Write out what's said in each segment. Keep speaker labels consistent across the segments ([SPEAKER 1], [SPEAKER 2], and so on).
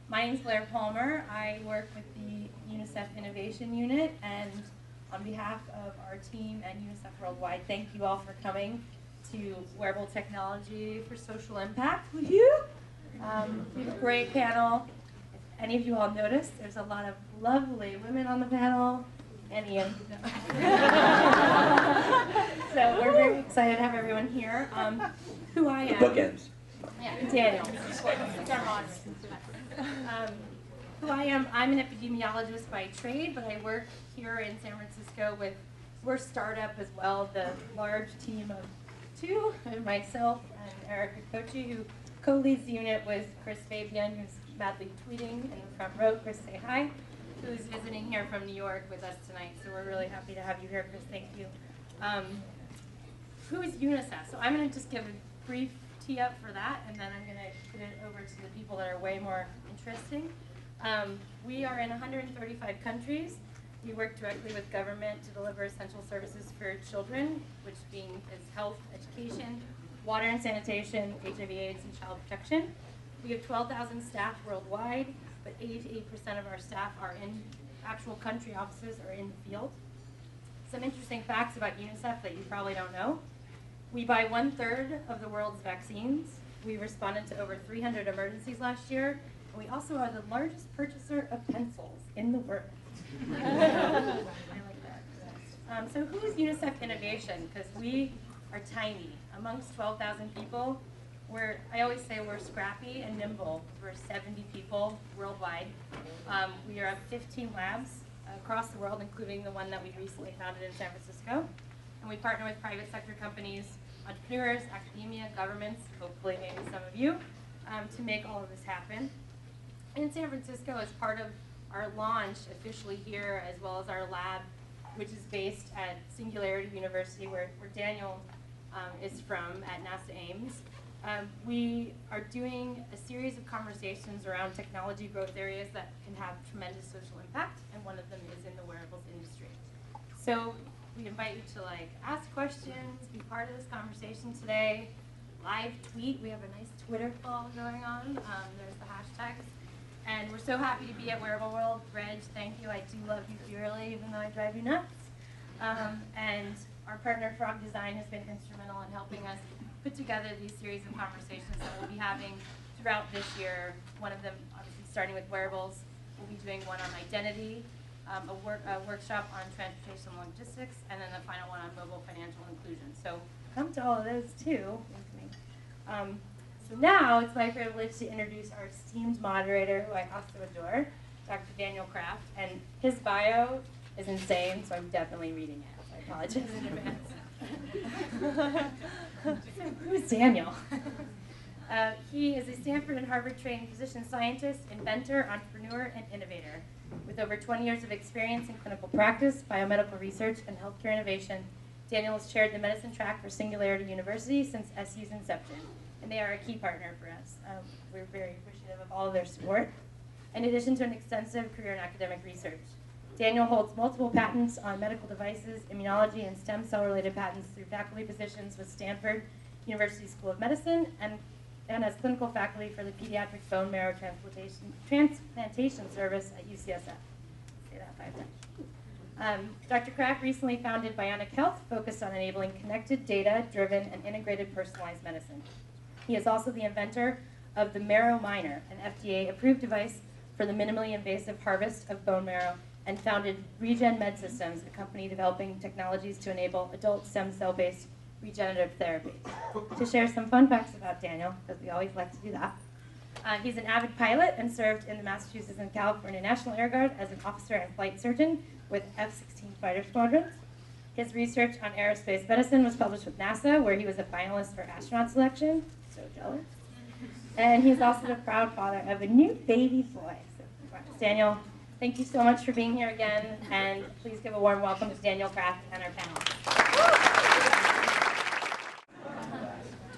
[SPEAKER 1] My name's Blair Palmer. I work with the UNICEF Innovation Unit, and on behalf of our team at UNICEF Worldwide, thank you all for coming to Wearable Technology for Social Impact. We have a great panel. If any of you all noticed, there's a lot of lovely women on the panel, and Ian. So we're very excited to have everyone here. Who I am.
[SPEAKER 2] Bookends.
[SPEAKER 1] Yeah, Daniel. Who I am, I'm an epidemiologist by trade, but I work here in San Francisco we're a startup as well, the large team of two, myself and Erica Kochi, who co-leads the unit with Chris Fabian, who's madly tweeting in the front row. Chris, say hi. Who's visiting here from New York with us tonight, so we're really happy to have you here, Chris. Thank you. Who is UNICEF? So I'm going to just give a brief tee up for that, and then I'm going to put it over to the people that are way more interesting. We are in 135 countries. We work directly with government to deliver essential services for children, which is health, education, water and sanitation, HIV/AIDS, and child protection. We have 12,000 staff worldwide, but 88% of our staff are in actual country offices or in the field. Some interesting facts about UNICEF that you probably don't know. We buy 1/3 of the world's vaccines. We responded to over 300 emergencies last year. And we also are the largest purchaser of pencils in the world. I like that. So who is UNICEF Innovation? Because we are tiny. Amongst 12,000 people, I always say we're scrappy and nimble. We're 70 people worldwide. We are at 15 labs across the world, including the one that we recently founded in San Francisco. And we partner with private sector companies, entrepreneurs, academia, governments, hopefully maybe some of you, to make all of this happen. In San Francisco, as part of our launch officially here, as well as our lab, which is based at Singularity University, where Daniel is from at NASA Ames, we are doing a series of conversations around technology growth areas that can have tremendous social impact, and one of them is in the wearables industry. So we invite you to ask questions, be part of this conversation today, live tweet. We have a nice Twitter call going on. There's the hashtags. And we're so happy to be at Wearable World. Reg, thank you. I do love you dearly, even though I drive you nuts. And our partner Frog Design has been instrumental in helping us put together these series of conversations that we'll be having throughout this year. One of them, obviously, starting with wearables. We'll be doing one on identity, a workshop on transportation and logistics, and then the final one on mobile financial inclusion. So come to all of those too with me. So now it's my privilege to introduce our esteemed moderator, who I also adore, Dr. Daniel Kraft. And his bio is insane, so I'm definitely reading it. So I apologize in advance. So who's Daniel? He is a Stanford and Harvard-trained physician scientist, inventor, entrepreneur, and innovator. With over 20 years of experience in clinical practice, biomedical research, and healthcare innovation, Daniel has chaired the medicine track for Singularity University since SU's inception, and they are a key partner for us. We're very appreciative of all of their support, in addition to an extensive career in academic research. Daniel holds multiple patents on medical devices, immunology, and stem cell-related patents through faculty positions with Stanford University School of Medicine and as clinical faculty for the Pediatric Bone Marrow Transplantation Service at UCSF. Say that 5 times. Dr. Kraft recently founded Bionic Health, focused on enabling connected, data-driven, and integrated personalized medicine. He is also the inventor of the Marrow Miner, an FDA-approved device for the minimally invasive harvest of bone marrow, and founded Regen Med Systems, a company developing technologies to enable adult stem cell-based regenerative therapy. To share some fun facts about Daniel, because we always like to do that. He's an avid pilot and served in the Massachusetts and California National Air Guard as an officer and flight surgeon with F-16 fighter squadrons. His research on aerospace medicine was published with NASA, where he was a finalist for astronaut selection. So jealous. And he's also the proud father of a new baby boy. So, Daniel, thank you so much for being here again, and please give a warm welcome to Daniel Kraft and our panel.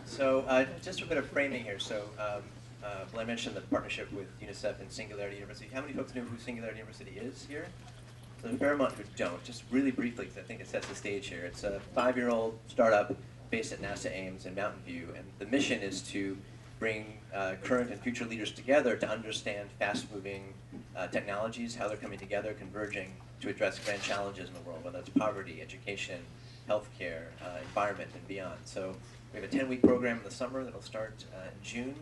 [SPEAKER 2] So just a bit of framing here. So Blair mentioned the partnership with UNICEF and Singularity University. How many folks know who Singularity University is here? So there's a fair amount who don't. Just really briefly, because I think it sets the stage here. It's a 5-year-old startup based at NASA Ames in Mountain View, and the mission is to bring current and future leaders together to understand fast-moving technologies, how they're coming together, converging to address grand challenges in the world, whether it's poverty, education, healthcare, environment, and beyond. So we have a 10-week program in the summer that'll start in June,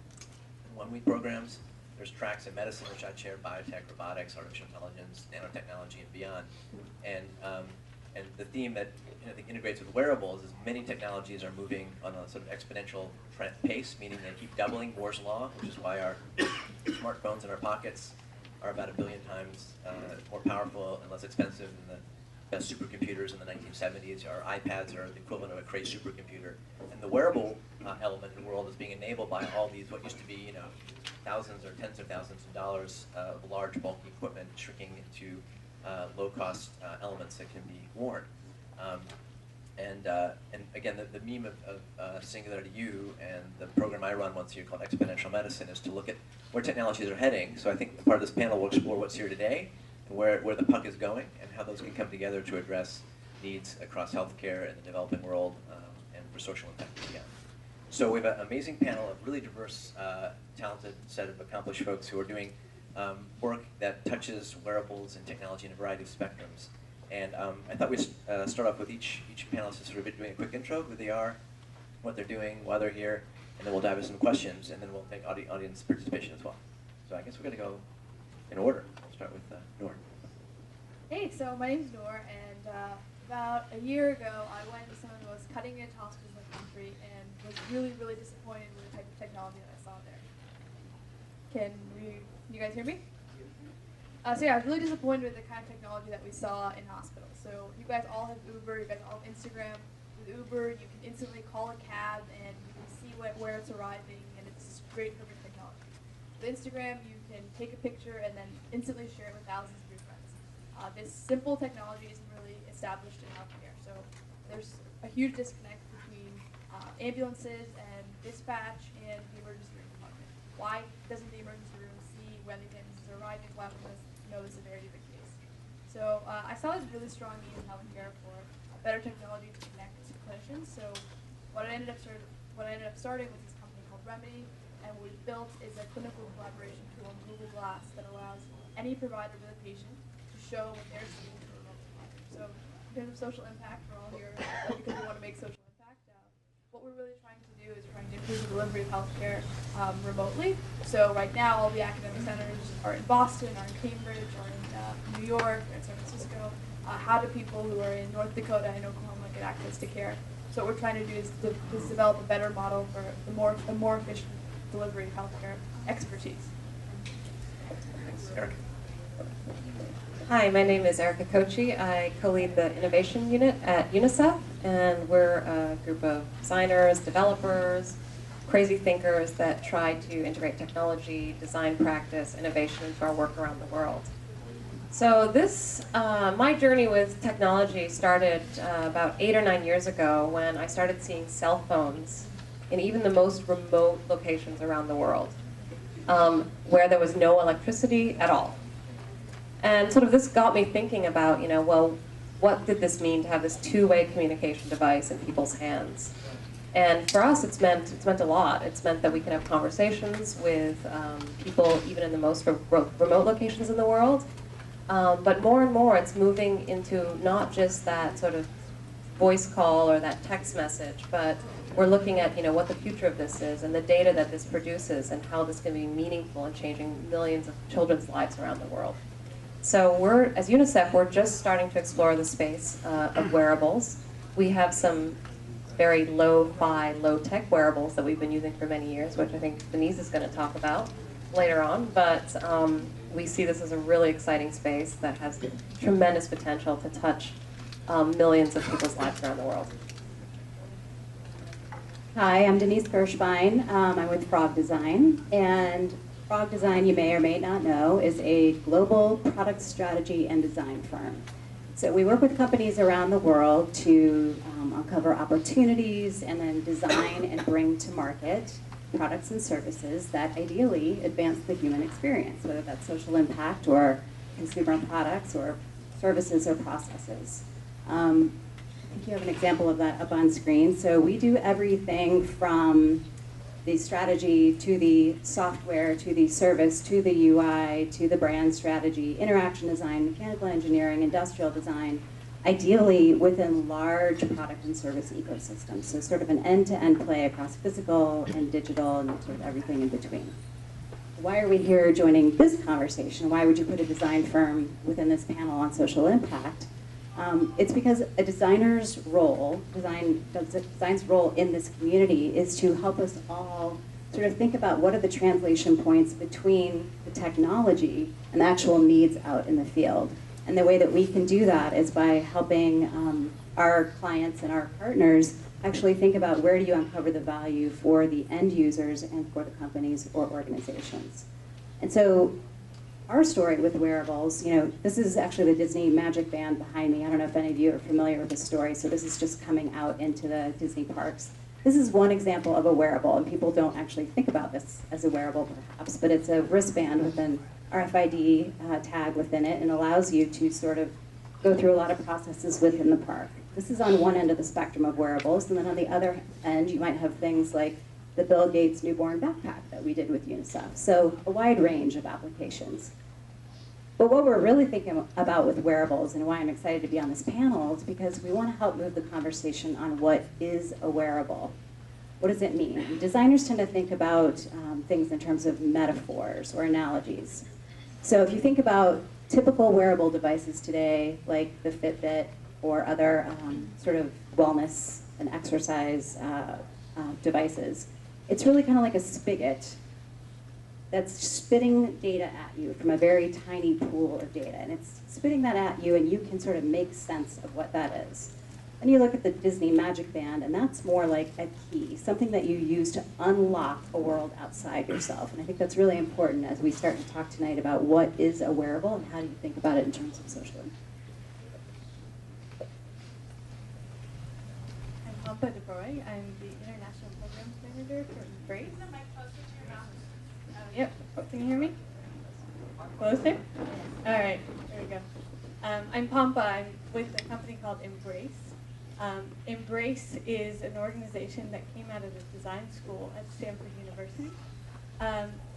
[SPEAKER 2] and 1-week programs. There's tracks in medicine, which I chair, biotech, robotics, artificial intelligence, nanotechnology, and beyond. And the theme that I think integrates with wearables is many technologies are moving on a sort of exponential pace, meaning they keep doubling, Moore's law, which is why our smartphones in our pockets are about 1 billion times more powerful and less expensive than the best supercomputers in the 1970s. Our iPads are the equivalent of a Cray supercomputer. And the wearable element in the world is being enabled by all these, what used to be, thousands or tens of thousands of dollars of large, bulky equipment shrinking into low-cost elements that can be worn. And again, the meme of Singularity U and the program I run once a year called Exponential Medicine is to look at where technologies are heading. So I think part of this panel will explore what's here today and where the puck is going and how those can come together to address needs across healthcare in the developing world and for social impact again. So we have an amazing panel of really diverse, talented set of accomplished folks who are doing work that touches wearables and technology in a variety of spectrums. And I thought we'd start off with each panelist sort of doing a quick intro, who they are, what they're doing, why they're here, and then we'll dive into some questions, and then we'll take audience participation as well. So I guess we're going to go in order. We'll start with Noor.
[SPEAKER 3] Hey, so my name's Noor, and about a year ago, I went to some of the most cutting-edge hospitals in the country and was really, really disappointed with the type of technology that I saw there. Can you guys hear me? So yeah, I was really disappointed with the kind of technology that we saw in hospitals. So you guys all have Uber, you guys all have Instagram. With Uber, you can instantly call a cab and you can see where it's arriving, and it's great, perfect technology. With Instagram, you can take a picture and then instantly share it with thousands of your friends. This simple technology isn't really established in healthcare, so there's a huge disconnect between ambulances and dispatch and the emergency room department. Why doesn't the emergency room see when the ambulance is arriving? Why would it know the severity of the case? So I saw this really strong need in healthcare for better technology to connect clinicians. So what I ended up starting with this company called Remedy, and what we've built is a clinical collaboration tool on Google Glass that allows any provider with a patient to show what they're seeing to a remote provider. So in terms of social impact, we're all here because we want to make social impact. What we're really trying to do is trying to improve the delivery of healthcare remotely. So right now, all the academic centers are in Boston, are in Cambridge, are in New York, or in San Francisco. How do people who are in North Dakota and Oklahoma get access to care? So what we're trying to do is develop a better model for a more efficient delivery of healthcare expertise.
[SPEAKER 2] Thanks, Eric.
[SPEAKER 4] Hi, my name is Erica Kochi. I co-lead the innovation unit at UNICEF, and we're a group of designers, developers, crazy thinkers that try to integrate technology, design practice, innovation into our work around the world. So my journey with technology started about 8 or 9 years ago when I started seeing cell phones in even the most remote locations around the world, where there was no electricity at all. And sort of this got me thinking about, well, what did this mean to have this two-way communication device in people's hands? And for us, it's meant a lot. It's meant that we can have conversations with people even in the most remote locations in the world. But more and more, it's moving into not just that sort of voice call or that text message, but we're looking at what the future of this is and the data that this produces and how this can be meaningful in changing millions of children's lives around the world. So as UNICEF, we're just starting to explore the space of wearables. We have some very low-fi, low-tech wearables that we've been using for many years, which I think Denise is going to talk about later on. But we see this as a really exciting space that has tremendous potential to touch millions of people's lives around the world.
[SPEAKER 5] Hi, I'm Denise Kirschbein. I'm with Frog Design, and Frog Design, you may or may not know, is a global product strategy and design firm. So we work with companies around the world to uncover opportunities and then design and bring to market products and services that ideally advance the human experience, whether that's social impact or consumer products or services or processes. I think you have an example of that up on screen. So we do everything from the strategy, to the software, to the service, to the UI, to the brand strategy, interaction design, mechanical engineering, industrial design, ideally within large product and service ecosystems. So sort of an end-to-end play across physical and digital and sort of everything in between. Why are we here joining this conversation? Why would you put a design firm within this panel on social impact? It's because a designer's role, design's role in this community is to help us all sort of think about what are the translation points between the technology and the actual needs out in the field. And the way that we can do that is by helping our clients and our partners actually think about where do you uncover the value for the end users and for the companies or organizations. And so our story with wearables, this is actually the Disney Magic Band behind me. I don't know if any of you are familiar with this story, so this is just coming out into the Disney parks. This is one example of a wearable, and people don't actually think about this as a wearable perhaps, but it's a wristband with an RFID tag within it and allows you to sort of go through a lot of processes within the park. This is on one end of the spectrum of wearables, and then on the other end, you might have things like the Bill Gates newborn backpack that we did with UNICEF. So a wide range of applications. But what we're really thinking about with wearables and why I'm excited to be on this panel is because we want to help move the conversation on what is a wearable. What does it mean? Designers tend to think about things in terms of metaphors or analogies. So if you think about typical wearable devices today, like the Fitbit or other sort of wellness and exercise devices, it's really kind of like a spigot that's spitting data at you from a very tiny pool of data. And it's spitting that at you, and you can sort of make sense of what that is. Then you look at the Disney Magic Band, and that's more like a key, something that you use to unlock a world outside yourself. And I think that's really important as we start to talk tonight about what is a wearable and how do you think about it in terms of social impact.
[SPEAKER 3] I'm Pampa DeBroy. I'm the International Programs Manager for Embrace. Yep. Can you hear me? Closer? All right. There we go. I'm Pampa. I'm with a company called Embrace. Embrace is an organization that came out of the design school at Stanford University.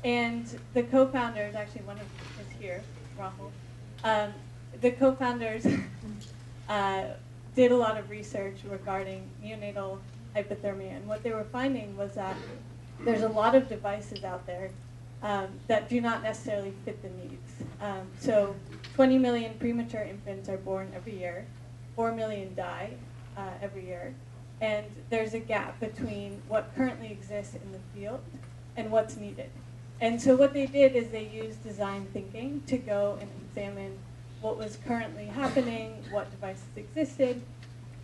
[SPEAKER 3] And the co-founders, actually one of them is here, Rahul. The co-founders did a lot of research regarding neonatal hypothermia. And what they were finding was that there's a lot of devices out there that do not necessarily fit the needs. So 20 million premature infants are born every year, 4 million die every year, and there's a gap between what currently exists in the field and what's needed. And so what they did is they used design thinking to go and examine what was currently happening, what devices existed,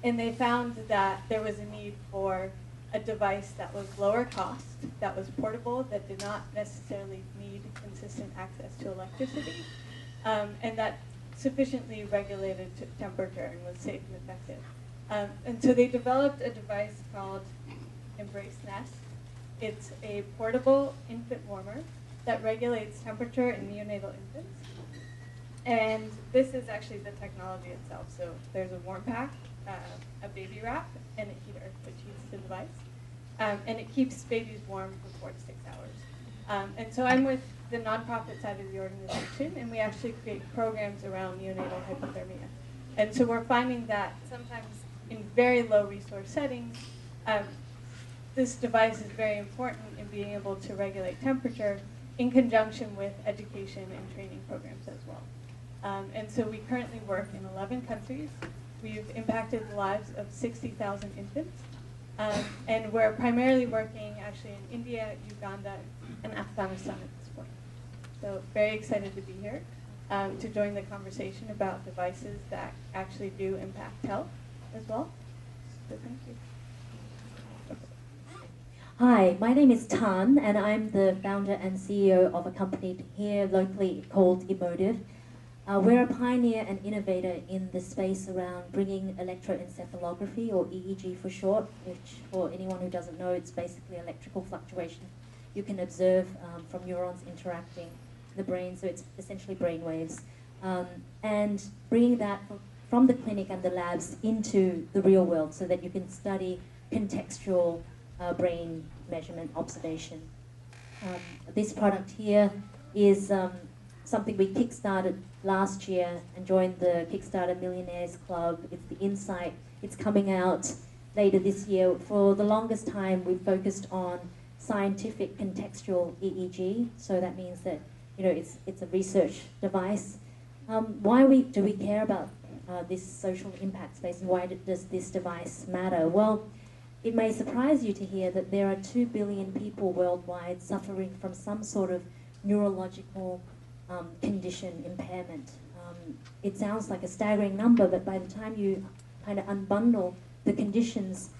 [SPEAKER 3] and they found that there was a need for a device that was lower cost, that was portable, that did not necessarily need consistent access to electricity, and that sufficiently regulated temperature and was safe and effective. And so they developed a device called Embrace Nest. It's a portable infant warmer that regulates temperature in neonatal infants. And this is actually the technology itself. So there's a warm pack, a baby wrap, and a heater, which heats the device. And it keeps babies warm for 4 to 6 hours. And so I'm with the nonprofit side of the organization, and we actually create programs around neonatal hypothermia. And so we're finding that sometimes in very low resource settings, this device is very important in being able to regulate temperature in conjunction with education and training programs as well. And so we currently work in 11 countries. We've impacted the lives of 60,000 infants. And we're primarily working actually in India, Uganda, and Afghanistan at this point. So very excited to be here to join the conversation about devices that actually do impact health as well. So thank you.
[SPEAKER 6] Hi, my name is Tan, and I'm the founder and CEO of a company here locally called Emotive. We're a pioneer and innovator in the space around bringing electroencephalography, or EEG for short, which for anyone who doesn't know, it's basically electrical fluctuation you can observe from neurons interacting in the brain, so it's essentially brain waves. And bringing that from the clinic and the labs into the real world so that you can study contextual brain measurement observation. This product here is something we kickstarted last year and joined the Kickstarter Millionaires Club. It's the Insight. It's coming out later this year. For the longest time, we've focused on scientific contextual EEG. So that means that it's a research device. Why do we care about this social impact space, and why does this device matter? Well, it may surprise you to hear that there are 2 billion people worldwide suffering from some sort of neurological condition, impairment. It sounds like a staggering number, but by the time you kind of unbundle the conditions,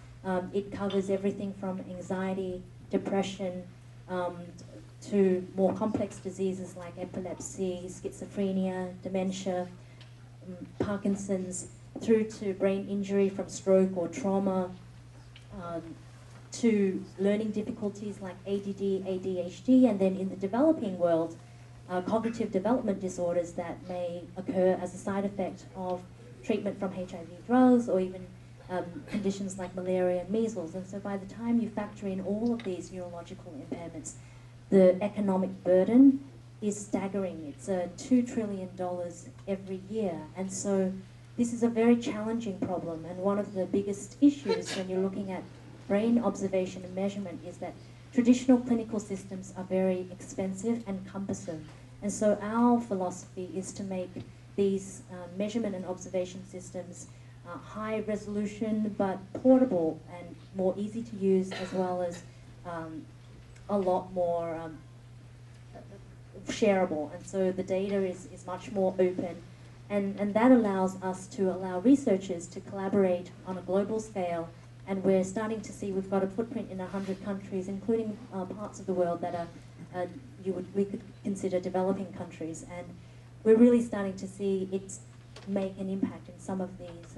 [SPEAKER 6] it covers everything from anxiety, depression, to more complex diseases like epilepsy, schizophrenia, dementia, Parkinson's, through to brain injury from stroke or trauma, to learning difficulties like ADD, ADHD, and then in the developing world, cognitive development disorders that may occur as a side effect of treatment from HIV drugs, or even conditions like malaria and measles. And so by the time you factor in all of these neurological impairments, the economic burden is staggering. It's $2 trillion every year. And so this is a very challenging problem, and one of the biggest issues when you're looking at brain observation and measurement is that traditional clinical systems are very expensive and cumbersome. And so our philosophy is to make these measurement and observation systems high resolution but portable and more easy to use, as well as a lot more shareable. And so the data is much more open, and that allows us to allow researchers to collaborate on a global scale. And we're starting to see we've got a footprint in 100 countries, including parts of the world that are we could consider developing countries. And we're really starting to see it make an impact in some of these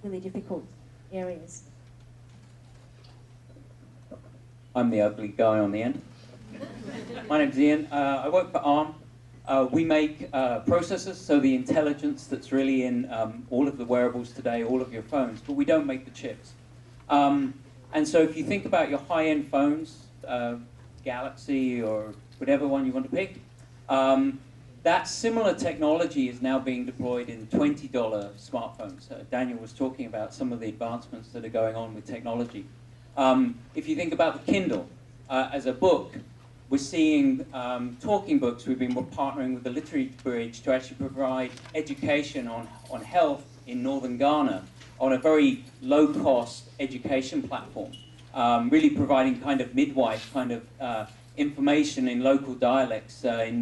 [SPEAKER 6] really difficult areas.
[SPEAKER 7] I'm the ugly guy on the end. My name's Ian. I work for ARM. We make processors, so the intelligence that's really in all of the wearables today, all of your phones, but we don't make the chips. And so if you think about your high-end phones, Galaxy or whatever one you want to pick, that similar technology is now being deployed in $20 smartphones. Daniel was talking about some of the advancements that are going on with technology. If you think about the Kindle as a book, we're seeing talking books. We've been partnering with the Literary Bridge to actually provide education on health in northern Ghana on a very low-cost education platform, really providing kind of midwife kind of information in local dialects in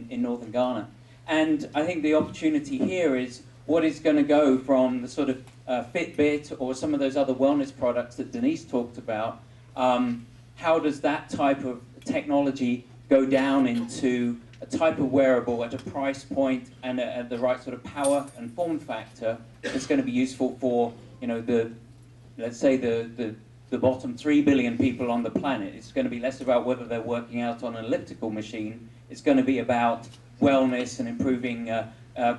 [SPEAKER 7] northern Ghana. And I think the opportunity here is what is going to go from the sort of Fitbit or some of those other wellness products that Denise talked about. How does that type of technology go down into a type of wearable at a price point and at the right sort of power and form factor that's going to be useful for, let's say the bottom 3 billion people on the planet? It's going to be less about whether they're working out on an elliptical machine. It's going to be about wellness and improving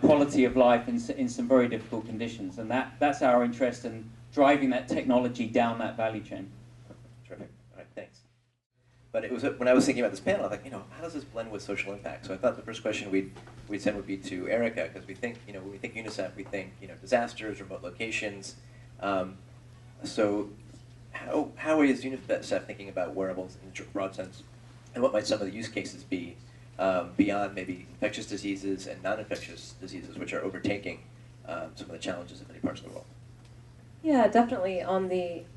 [SPEAKER 7] quality of life in some very difficult conditions. And that's our interest in driving that technology down that value chain.
[SPEAKER 2] Terrific. All right, thanks. But it was when I was thinking about this panel, I thought, how does this blend with social impact? So I thought the first question we'd send would be to Erica, because we think, when we think UNICEF, we think, disasters, remote locations. So how is UNICEF thinking about wearables in a broad sense, and what might some of the use cases be beyond maybe infectious diseases and non-infectious diseases, which are overtaking some of the challenges in many parts of the world?
[SPEAKER 4] Yeah, definitely.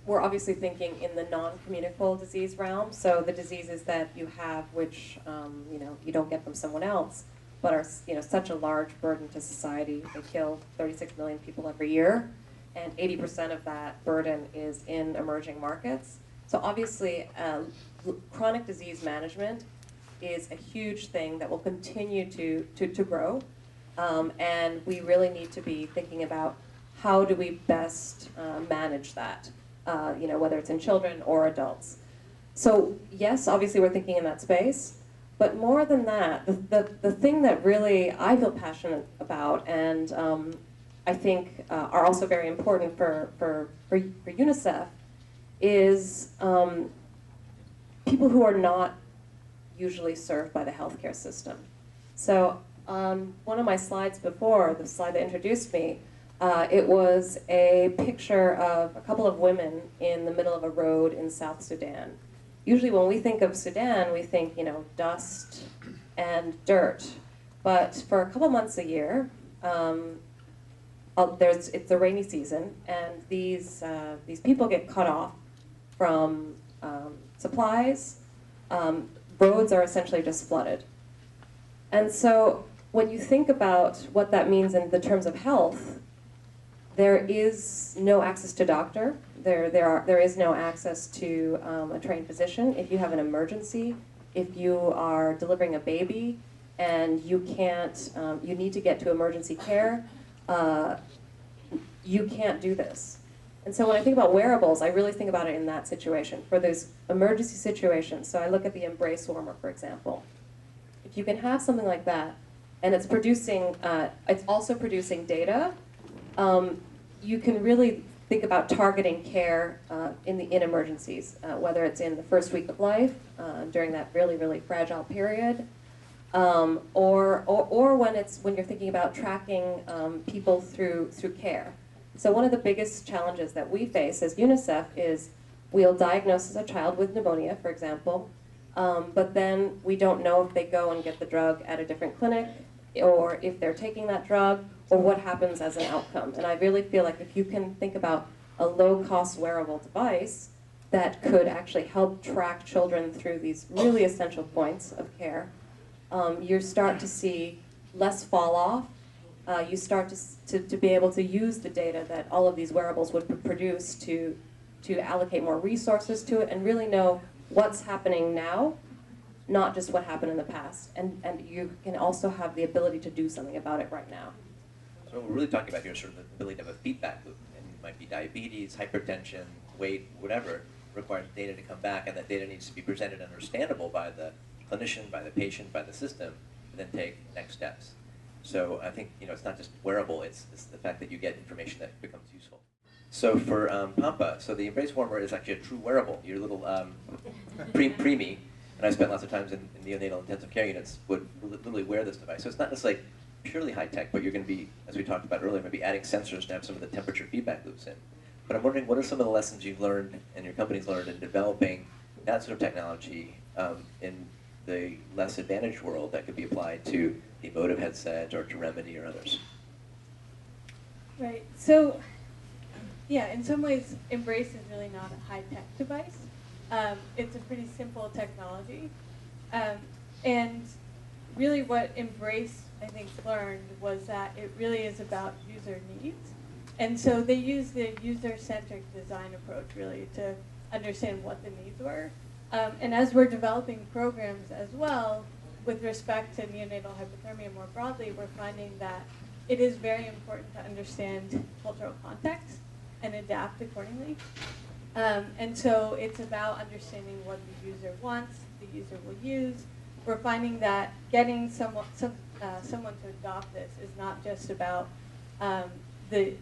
[SPEAKER 4] We're obviously thinking in the non-communicable disease realm. So the diseases that you have, which you don't get from someone else, but are such a large burden to society. They kill 36 million people every year, and 80% of that burden is in emerging markets. So obviously, chronic disease management is a huge thing that will continue to grow, and we really need to be thinking about how do we best manage that, whether it's in children or adults. So yes, obviously we're thinking in that space, but more than that, the thing that really I feel passionate about, and I think are also very important for UNICEF, is people who are not usually served by the healthcare system. So one of my slides before, the slide that introduced me, it was a picture of a couple of women in the middle of a road in South Sudan. Usually when we think of Sudan, we think, dust and dirt. But for a couple months a year, it's the rainy season, and these people get cut off from supplies. Roads are essentially just flooded. And so when you think about what that means in the terms of health, there is no access to doctor. There is no access to a trained physician. If you have an emergency, if you are delivering a baby and you can't, you need to get to emergency care, you can't do this. And so when I think about wearables, I really think about it in that situation, for those emergency situations. So I look at the Embrace warmer, for example. If you can have something like that, and it's also producing data, you can really think about targeting care in emergencies, whether it's in the first week of life, during that really, really fragile period, or when you're thinking about tracking people through care. So one of the biggest challenges that we face as UNICEF is we'll diagnose a child with pneumonia, for example, but then we don't know if they go and get the drug at a different clinic, or if they're taking that drug, or what happens as an outcome. And I really feel like if you can think about a low-cost wearable device that could actually help track children through these really essential points of care, you start to see less fall off. You start to be able to use the data that all of these wearables would produce to allocate more resources to it and really know what's happening now, not just what happened in the past. And you can also have the ability to do something about it right now.
[SPEAKER 2] So what we're really talking about here is sort of the ability to have a feedback loop. And it might be diabetes, hypertension, weight, whatever, requires data to come back, and that data needs to be presented and understandable by the clinician, by the patient, by the system, and then take next steps. So I think it's not just wearable, it's the fact that you get information that becomes useful. So for Pampa, so the Embrace Warmer is actually a true wearable. Your little preemie, and I spent lots of times in neonatal intensive care units, would literally wear this device. So it's not necessarily purely high tech, but you're going to be, as we talked about earlier, maybe adding sensors to have some of the temperature feedback loops in. But I'm wondering, what are some of the lessons you've learned and your company's learned in developing that sort of technology in the less advantaged world that could be applied to the emotive headset or to Remedy or others?
[SPEAKER 3] Right. So, yeah, in some ways, Embrace is really not a high-tech device. It's a pretty simple technology. And really what Embrace, I think, learned was that it really is about user needs. And so they use the user-centric design approach, really, to understand what the needs were. And as we're developing programs as well, with respect to neonatal hypothermia more broadly, we're finding that it is very important to understand cultural context and adapt accordingly. And so it's about understanding what the user wants, the user will use. We're finding that getting someone to adopt this is not just about the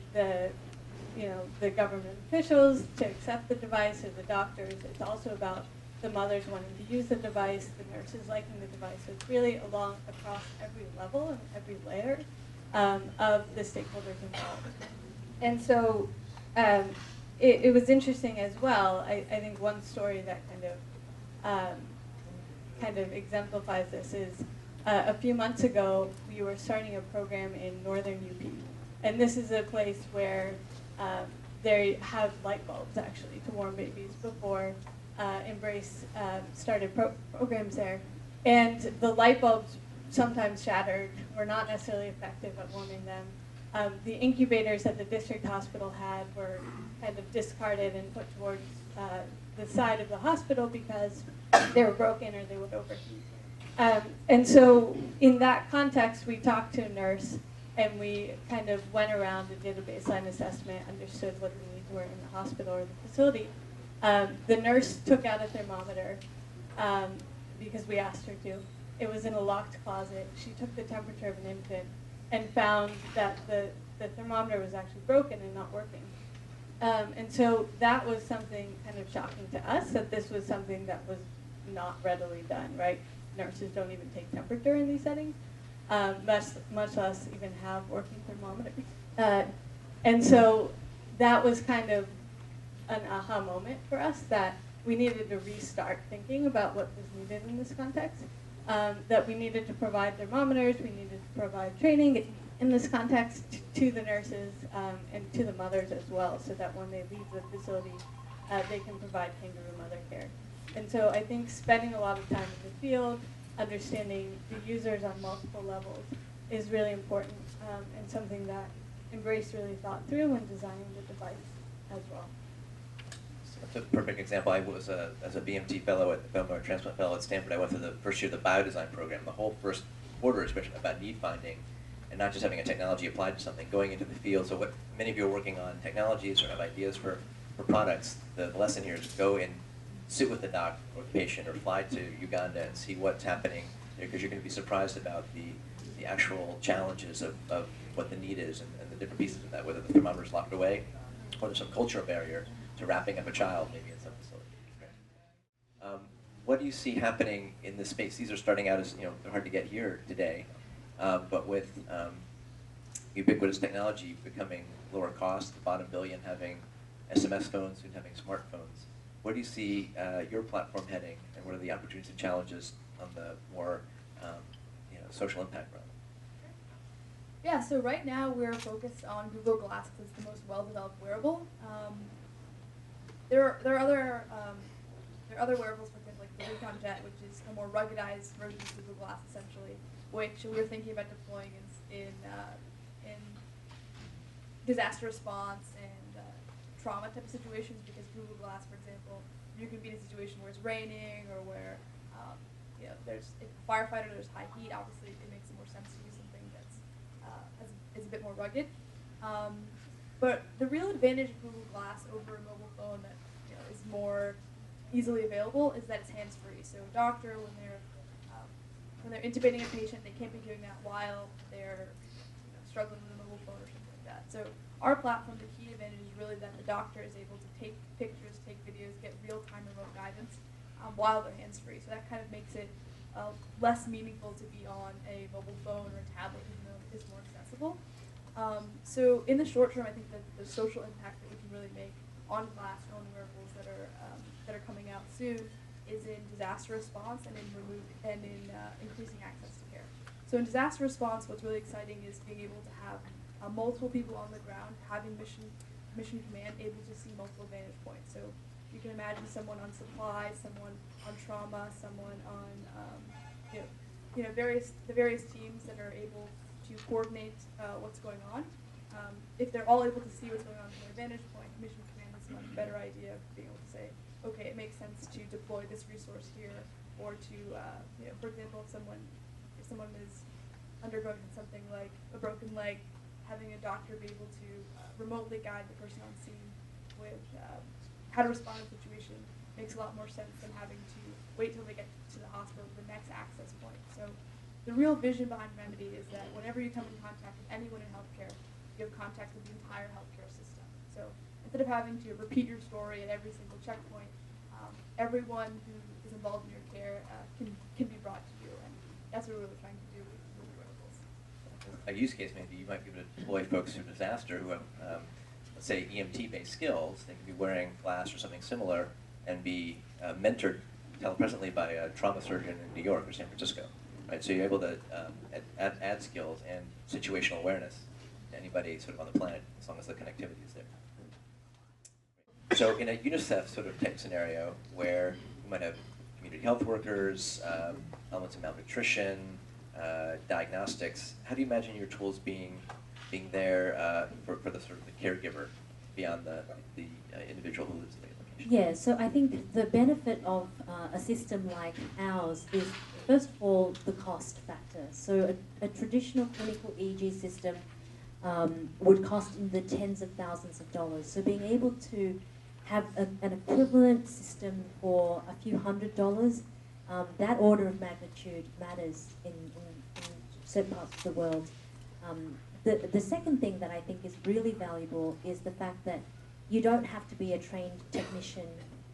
[SPEAKER 3] government officials to accept the device or the doctors. It's also about the mothers wanting to use the device, the nurses liking the device. So it's really across every level and every layer of the stakeholders involved. And so it was interesting as well. I think one story that kind of exemplifies this is a few months ago we were starting a program in northern UP, and this is a place where they have light bulbs actually to warm babies before Embrace started programs there, and the light bulbs sometimes shattered, were not necessarily effective at warming them. The incubators that the district hospital had were kind of discarded and put towards the side of the hospital because they were broken or they would overheat. And so in that context, we talked to a nurse and we kind of went around and did a baseline assessment, understood what the needs were in the hospital or the facility. The nurse took out a thermometer because we asked her to. It was in a locked closet. She took the temperature of an infant and found that the thermometer was actually broken and not working. And so that was something kind of shocking to us, that this was something that was not readily done, right? Nurses don't even take temperature in these settings, much less even have working thermometers. And so that was kind of an aha moment for us, that we needed to restart thinking about what was needed in this context, that we needed to provide thermometers, we needed to provide training in this context to the nurses and to the mothers as well, so that when they leave the facility, they can provide kangaroo mother care. And so I think spending a lot of time in the field, understanding the users on multiple levels is really important, and something that Embrace really thought through when designing the device as well.
[SPEAKER 2] That's a perfect example. I was as a BMT fellow, at bone marrow transplant fellow at Stanford. I went through the first year of the biodesign program. The whole first quarter, especially about need finding, and not just having a technology applied to something, going into the field. So what many of you are working on technologies or have ideas for products, the lesson here is go and sit with the doc or the patient, or fly to Uganda and see what's happening, because you're going to be surprised about the actual challenges of what the need is, and the different pieces of that, whether the thermometer is locked away or there's some cultural barrier to wrapping up a child maybe in some facility. What do you see happening in this space? These are starting out as, they're hard to get here today, but with ubiquitous technology becoming lower cost, the bottom billion having SMS phones, soon having smartphones. Where do you see your platform heading, and what are the opportunities and challenges on the more social impact front?
[SPEAKER 3] Yeah, so right now we're focused on Google Glass because it's the most well-developed wearable. There are other wearables, for example, like the Recon Jet, which is a more ruggedized version of Google Glass, essentially, which we were thinking about deploying in disaster response and trauma type of situations, because Google Glass, for example, you can be in a situation where it's raining or where there's if a firefighter, there's high heat. Obviously, it makes more sense to use something that's is a bit more rugged. But the real advantage of Google Glass over a mobile phone that is more easily available is that it's hands-free. So a doctor, when they're intubating a patient, they can't be doing that while they're struggling with a mobile phone or something like that. So our platform, the key advantage is really that the doctor is able to take pictures, take videos, get real-time remote guidance while they're hands-free. So that kind of makes it less meaningful to be on a mobile phone or a tablet, even though it is more accessible. So in the short term, I think that the social impact that we can really make on glass and on wearables that are coming out soon is in disaster response and in increasing access to care. So in disaster response, what's really exciting is being able to have multiple people on the ground, having mission command, able to see multiple vantage points. So you can imagine someone on supply, someone on trauma, someone on the various teams that are able to coordinate what's going on. If they're all able to see what's going on from their vantage point, mission command has a much better idea of being able to say, okay, it makes sense to deploy this resource here, or to, for example, if someone is undergoing something like a broken leg, having a doctor be able to remotely guide the person on scene with how to respond in a situation makes a lot more sense than having to wait till they get to the hospital, the next access point. So the real vision behind Remedy is that whenever you come in contact with anyone in healthcare, you have contact with the entire healthcare system. So instead of having to repeat your story at every single checkpoint, everyone who is involved in your care can be brought to you, and that's what we're really trying to do with wearables.
[SPEAKER 2] A use case maybe you might be able to deploy folks through disaster who have, let's say, EMT-based skills. They could be wearing glass or something similar and be mentored telepresently by a trauma surgeon in New York or San Francisco. Right, so you're able to add skills and situational awareness to anybody sort of on the planet, as long as the connectivity is there. So in a UNICEF sort of type scenario, where you might have community health workers, elements of malnutrition, diagnostics, how do you imagine your tools being there for the sort of the caregiver beyond the individual who lives in the location?
[SPEAKER 6] Yeah, so I think the benefit of a system like ours is, first of all, the cost factor. So a traditional clinical EEG system would cost in the tens of thousands of dollars. So being able to have an equivalent system for a few $100s, that order of magnitude matters in certain parts of the world. The second thing that I think is really valuable is the fact that you don't have to be a trained technician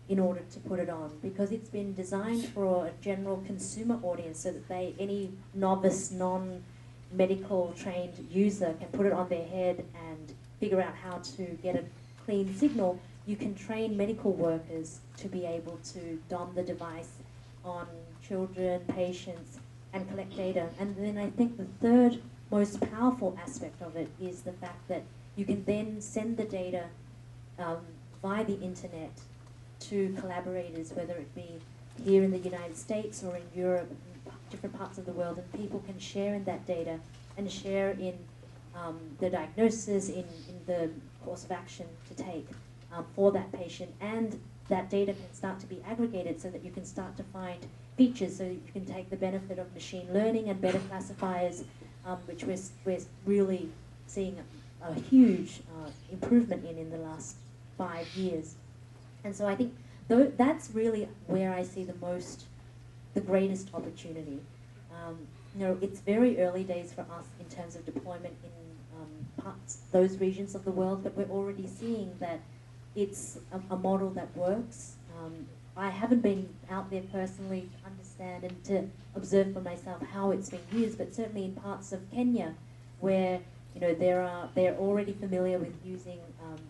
[SPEAKER 6] in order to put it on, because it's been designed for a general consumer audience so that any novice, non-medical trained user can put it on their head and figure out how to get a clean signal. You can train medical workers to be able to don the device on children, patients, and collect data. And then I think the third most powerful aspect of it is the fact that you can then send the data via the internet to collaborators, whether it be here in the United States or in Europe, different parts of the world, and people can share in that data and share in the diagnosis, in the course of action to take for that patient, and that data can start to be aggregated so that you can start to find features, so you can take the benefit of machine learning and better classifiers, which we're really seeing a huge improvement in the last 5 years. And so I think that's really where I see the greatest opportunity. It's very early days for us in terms of deployment in those regions of the world, but we're already seeing that it's a model that works. I haven't been out there personally to understand and to observe for myself how it's being used, but certainly in parts of Kenya where they're already familiar with using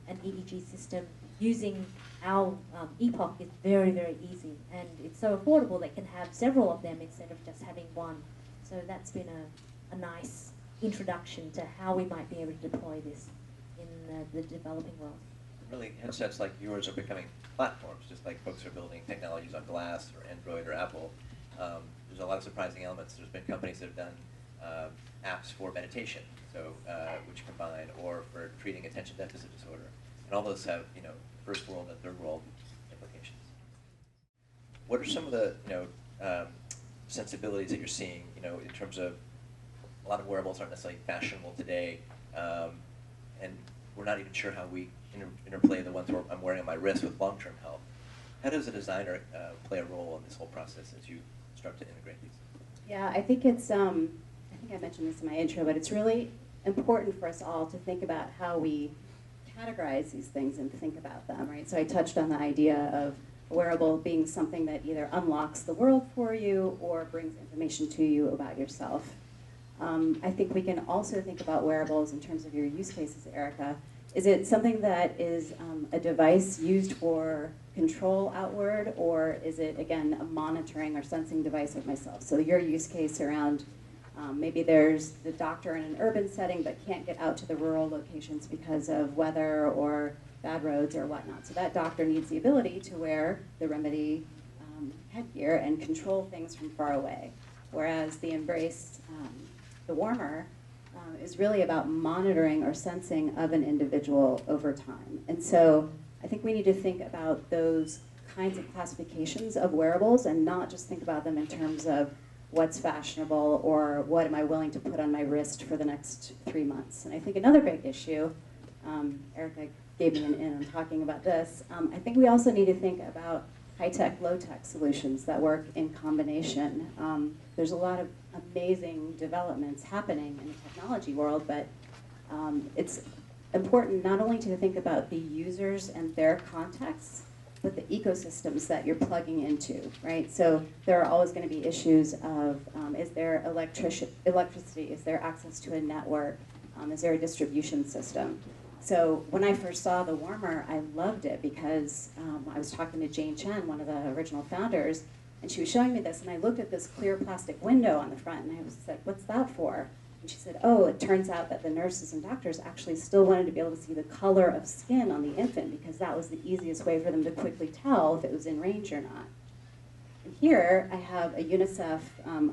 [SPEAKER 6] an EEG system. Using our epoch is very, very easy, and it's so affordable they can have several of them instead of just having one. So that's been a nice introduction to how we might be able to deploy this in the developing world.
[SPEAKER 2] Really, headsets like yours are becoming platforms, just like folks are building technologies on glass or Android or Apple. There's a lot of surprising elements. There's been companies that have done apps for meditation, so which combine, or for treating attention deficit disorder, and all those have first world and third world implications. What are some of the sensibilities that you're seeing? In terms of a lot of wearables aren't necessarily fashionable today, and we're not even sure how we interplay the ones where I'm wearing on my wrist with long-term health. How does a designer play a role in this whole process as you start to integrate these?
[SPEAKER 5] Yeah, I think it's, I think I mentioned this in my intro, but it's really important for us all to think about how we categorize these things and think about them, right? So I touched on the idea of a wearable being something that either unlocks the world for you or brings information to you about yourself. I think we can also think about wearables in terms of your use cases, Erica. Is it something that is a device used for control outward, or is it, again, a monitoring or sensing device of myself? So your use case around maybe there's the doctor in an urban setting but can't get out to the rural locations because of weather or bad roads or whatnot. So that doctor needs the ability to wear the Remedy headgear and control things from far away. Whereas the Embrace, the warmer, is really about monitoring or sensing of an individual over time. And so I think we need to think about those kinds of classifications of wearables and not just think about them in terms of what's fashionable or what am I willing to put on my wrist for the next 3 months. And I think another big issue, Erica gave me an in on talking about this, I think we also need to think about high-tech, low-tech solutions that work in combination. There's a lot of amazing developments happening in the technology world, but it's important not only to think about the users and their contexts, but the ecosystems that you're plugging into, right? So there are always going to be issues of, is there electricity? Is there access to a network? Is there a distribution system? So when I first saw the warmer, I loved it because I was talking to Jane Chen, one of the original founders, and she was showing me this, and I looked at this clear plastic window on the front, and I said, what's that for? And she said, oh, it turns out that the nurses and doctors actually still wanted to be able to see the color of skin on the infant because that was the easiest way for them to quickly tell if it was in range or not. And here I have a UNICEF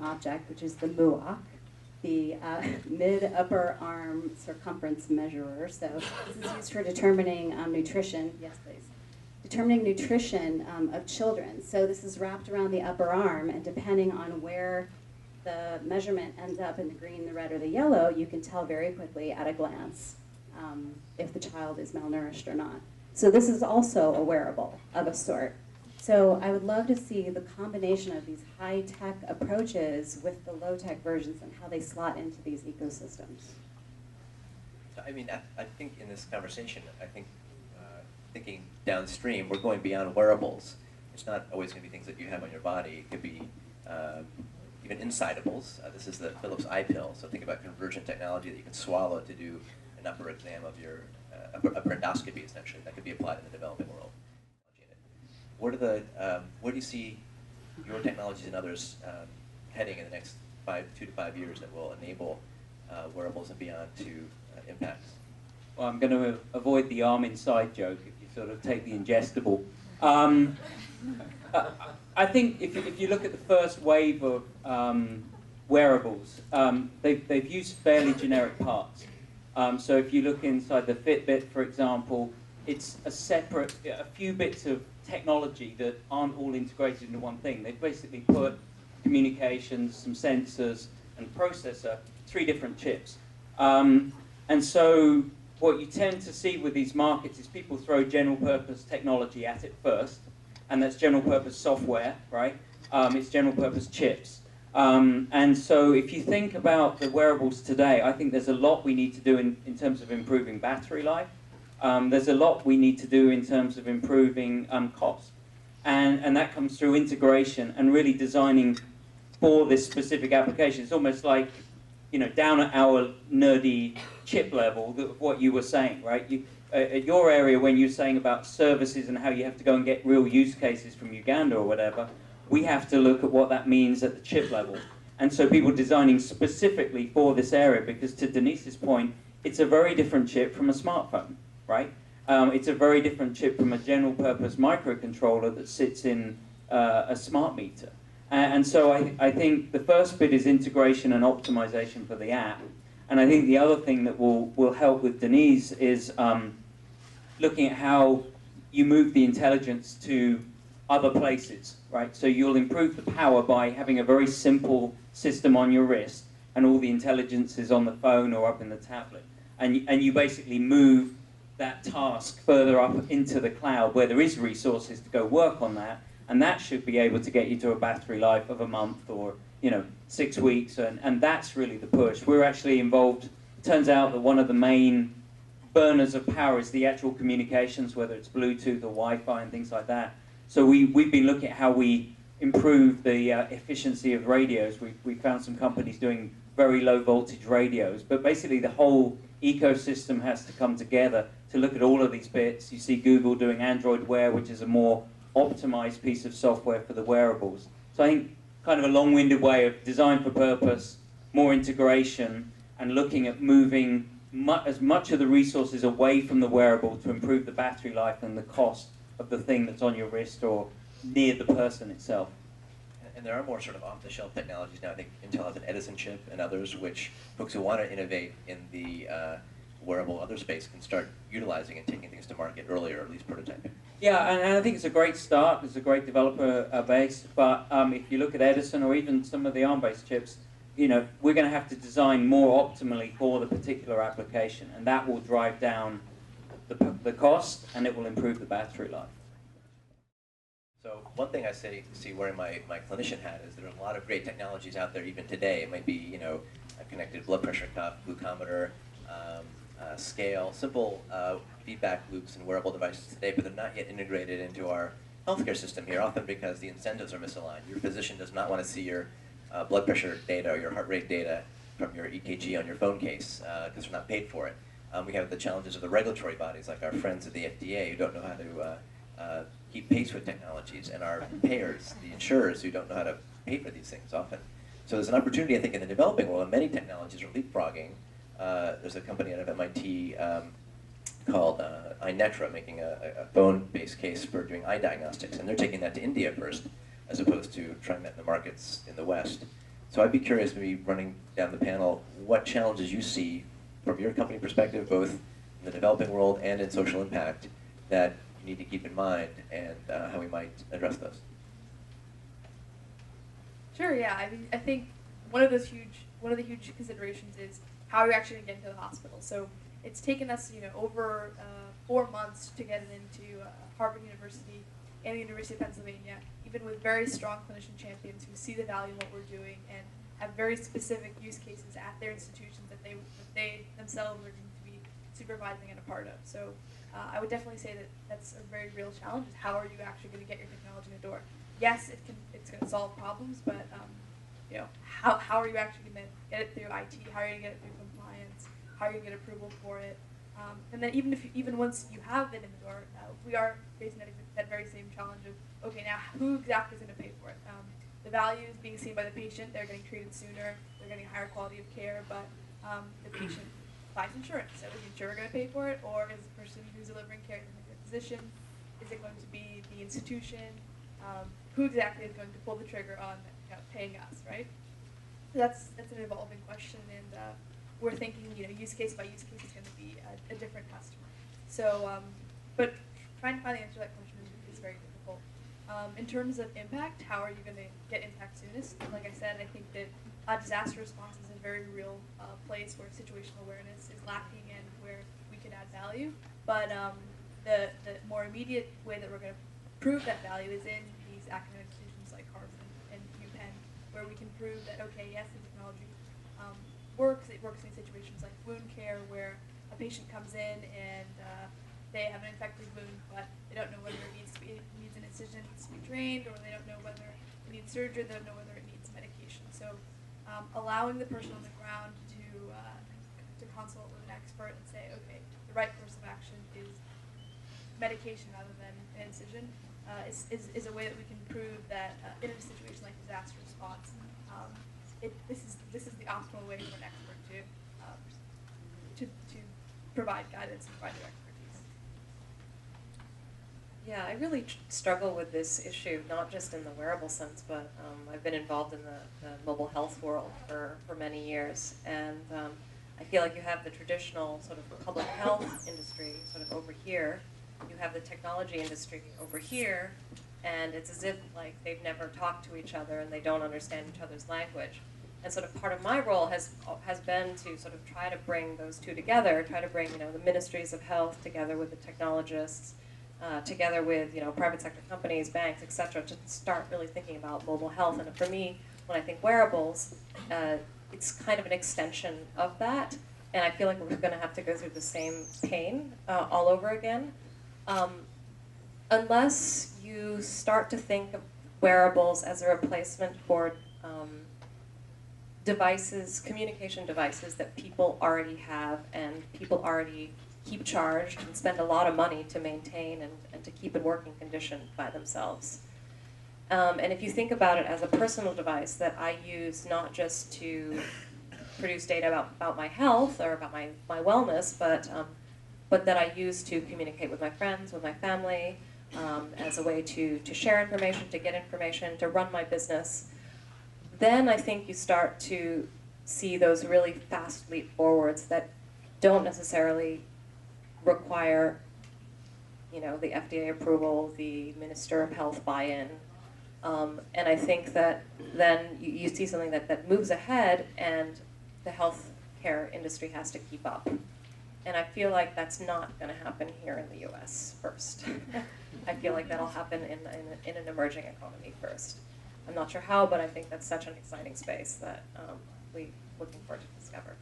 [SPEAKER 5] object, which is the MUOC, the mid-upper arm circumference measurer. So this is used for determining nutrition. Yes, please. Determining nutrition of children. So this is wrapped around the upper arm, and depending on where the measurement ends up in the green, the red, or the yellow, you can tell very quickly at a glance if the child is malnourished or not. So this is also a wearable of a sort. So I would love to see the combination of these high-tech approaches with the low-tech versions and how they slot into these ecosystems.
[SPEAKER 2] I mean, I think in this conversation, I think thinking downstream, we're going beyond wearables. It's not always going to be things that you have on your body. It could be even insidables. This is the Philips eye pill, so think about convergent technology that you can swallow to do an upper exam of your upper endoscopy, essentially. That could be applied in the developing world. Where do you see your technologies and others heading in the next 2 to 5 years that will enable wearables and beyond to impact?
[SPEAKER 7] Well, I'm going to avoid the arm inside joke if you sort of take the ingestible. I think if you look at the first wave of wearables, they've used fairly generic parts. So if you look inside the Fitbit, for example, it's a few bits of technology that aren't all integrated into one thing. They've basically put communications, some sensors, and processor, 3 different chips. And so what you tend to see with these markets is people throw general purpose technology at it first, and that's general purpose software, right? It's general purpose chips. And so if you think about the wearables today, I think there's a lot we need to do in terms of improving battery life. There's a lot we need to do in terms of improving cost. And that comes through integration and really designing for this specific application. It's almost like, down at our nerdy chip level, what you were saying, right? At your area, when you're saying about services and how you have to go and get real use cases from Uganda or whatever, we have to look at what that means at the chip level. And so people designing specifically for this area, because to Denise's point, it's a very different chip from a smartphone, right? It's a very different chip from a general purpose microcontroller that sits in a smart meter. And so I think the first bit is integration and optimization for the app. And I think the other thing that will help with Denise is looking at how you move the intelligence to other places, right? So you'll improve the power by having a very simple system on your wrist, and all the intelligence is on the phone or up in the tablet. And you basically move that task further up into the cloud where there is resources to go work on that, and that should be able to get you to a battery life of a month or 6 weeks, and that's really the push. We're actually involved. It turns out that one of the main burners of power is the actual communications, whether it's Bluetooth or Wi-Fi and things like that. So we've been looking at how we improve the efficiency of radios. We found some companies doing very low voltage radios, but basically the whole ecosystem has to come together to look at all of these bits. You see Google doing Android Wear, which is a more optimized piece of software for the wearables. So I think kind of a long-winded way of design for purpose, more integration, and looking at moving as much of the resources away from the wearable to improve the battery life and the cost of the thing that's on your wrist or near the person itself.
[SPEAKER 2] And there are more sort of off-the-shelf technologies now. I think Intel has an Edison chip and others, which folks who want to innovate in the wearable other space can start utilizing and taking things to market earlier, or at least prototyping.
[SPEAKER 7] Yeah, and I think it's a great start. It's a great developer base. But if you look at Edison or even some of the ARM-based chips, we're going to have to design more optimally for the particular application, and that will drive down the cost, and it will improve the battery life.
[SPEAKER 2] So one thing I see wearing my clinician hat is there are a lot of great technologies out there even today. It might be a connected blood pressure cuff, glucometer, scale, simple feedback loops and wearable devices today, but they're not yet integrated into our healthcare system here, often because the incentives are misaligned. Your physician does not want to see your blood pressure data or your heart rate data from your EKG on your phone case because they're not paid for it. We have the challenges of the regulatory bodies like our friends at the FDA who don't know how to keep pace with technologies, and our payers, the insurers, who don't know how to pay for these things often. So there's an opportunity, I think, in the developing world, and many technologies are leapfrogging. There's a company out of MIT called iNetra making a phone-based case for doing eye diagnostics, and they're taking that to India first, as opposed to trying that in the markets in the West. So I'd be curious, maybe running down the panel, what challenges you see from your company perspective, both in the developing world and in social impact, that you need to keep in mind, and how we might address those.
[SPEAKER 3] Sure, yeah. I think one of the huge considerations is how you're actually going to get into the hospital. So it's taken us, over 4 months to get it into Harvard University and the University of Pennsylvania, even with very strong clinician champions who see the value in what we're doing and have very specific use cases at their institutions that they themselves are going to be supervising and a part of. So I would definitely say that that's a very real challenge. Is how are you actually going to get your technology in the door? Yes, it's going to solve problems, but how are you actually going to get it through IT? How are you going to get it through compliance? How are you going to get approval for it? And then even once you have it in the door, we are facing that very same challenge of, okay, now who exactly is going to pay for it? The value is being seen by the patient. They're getting treated sooner. They're getting a higher quality of care, but the patient buys insurance. So is the insurer going to pay for it, or is the person who's delivering care going to be a physician? Is it going to be the institution? Who exactly is going to pull the trigger on paying us, right? So that's an evolving question, and we're thinking, use case by use case is going to be a different customer. So, but trying to finally answer that question is very difficult. In terms of impact, how are you going to get impact soonest? Like I said, I think that disaster response is a very real place where situational awareness is lacking and where we can add value. But the more immediate way that we're going to prove that value is in these academic institutions like Harvard and UPenn, where we can prove that, okay, yes, the technology works. It works in situations like wound care, where a patient comes in and they have an infected wound, but they don't know whether it needs an incision, needs to be drained, or they don't know whether it needs surgery, they don't know whether it needs medication. So allowing the person on the ground to consult with an expert and say, okay, the right course of action is medication rather than an incision is a way that we can prove that in a situation like disaster response, this is the optimal way for an expert to provide guidance and provide their expertise.
[SPEAKER 4] Yeah, I really struggle with this issue, not just in the wearable sense, but I've been involved in the mobile health world for many years, and I feel like you have the traditional sort of public health industry sort of over here, you have the technology industry over here, and it's as if like they've never talked to each other and they don't understand each other's language. And sort of part of my role has been to sort of try to bring those two together, try to bring the ministries of health together with the technologists, together with private sector companies, banks, et cetera, to start really thinking about mobile health. And for me, when I think wearables, it's kind of an extension of that. And I feel like we're going to have to go through the same pain all over again. Unless you start to think of wearables as a replacement for devices, communication devices that people already have and people already keep charged and spend a lot of money to maintain and to keep in working condition by themselves. And if you think about it as a personal device that I use not just to produce data about my health or about my wellness, but that I use to communicate with my friends, with my family, as a way to share information, to get information, to run my business, then I think you start to see those really fast leap forwards that don't necessarily require, the FDA approval, the Minister of Health buy-in. And I think that then you see something that moves ahead and the healthcare industry has to keep up. And I feel like that's not going to happen here in the US first. I feel like that'll happen in an emerging economy first. I'm not sure how, but I think that's such an exciting space that we're looking forward to discover.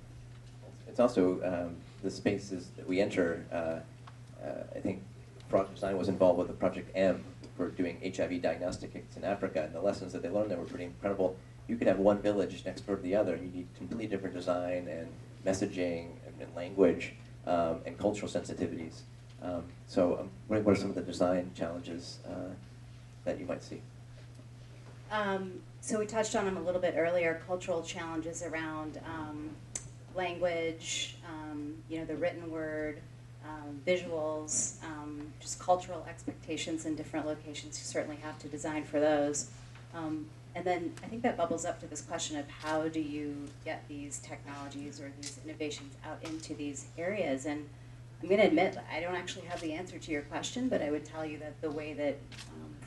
[SPEAKER 2] It's also the spaces that we enter. I think Frog Design was involved with the Project M for doing HIV diagnostics in Africa, and the lessons that they learned there were pretty incredible. You could have one village next door to the other. You need completely different design and messaging and language and cultural sensitivities. So what are some of the design challenges that you might see?
[SPEAKER 5] So we touched on them a little bit earlier, cultural challenges around language, the written word, visuals, just cultural expectations in different locations. You certainly have to design for those. And then I think that bubbles up to this question of how do you get these technologies or these innovations out into these areas? And I'm going to admit that I don't actually have the answer to your question, but I would tell you that the way that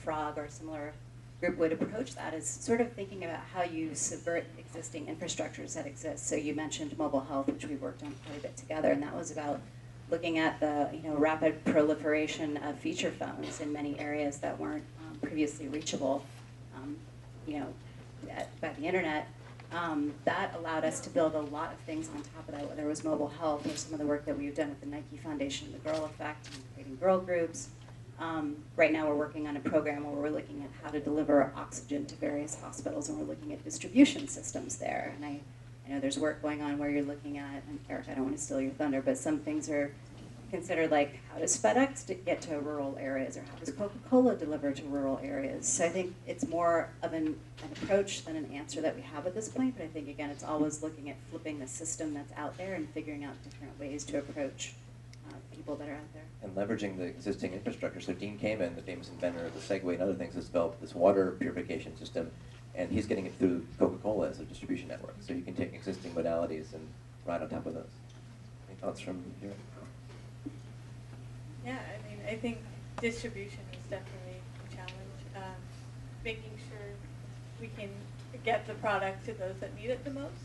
[SPEAKER 5] Frog or similar group would approach that is sort of thinking about how you subvert existing infrastructures that exist. So you mentioned mobile health, which we worked on quite a bit together, and that was about looking at the rapid proliferation of feature phones in many areas that weren't previously reachable by the internet, That allowed us to build a lot of things on top of that, whether it was mobile health or some of the work that we've done with the Nike Foundation and the Girl Effect and creating girl groups. Right now we're working on a program where we're looking at how to deliver oxygen to various hospitals, and we're looking at distribution systems there. And I know there's work going on where you're looking at, and Eric, I don't want to steal your thunder, but some things are considered like, how does FedEx get to rural areas, or how does Coca-Cola deliver to rural areas? So I think it's more of an approach than an answer that we have at this point, but I think, again, it's always looking at flipping the system that's out there and figuring out different ways to approach people that are out there.
[SPEAKER 2] And leveraging the existing infrastructure. So Dean Kamen, the famous inventor of the Segway and other things, has developed this water purification system, and he's getting it through Coca-Cola as a distribution network. So you can take existing modalities and ride on top of those. Any thoughts from here?
[SPEAKER 8] Yeah, I mean, I think distribution is definitely a challenge. Making sure we can get the product to those that need it the most.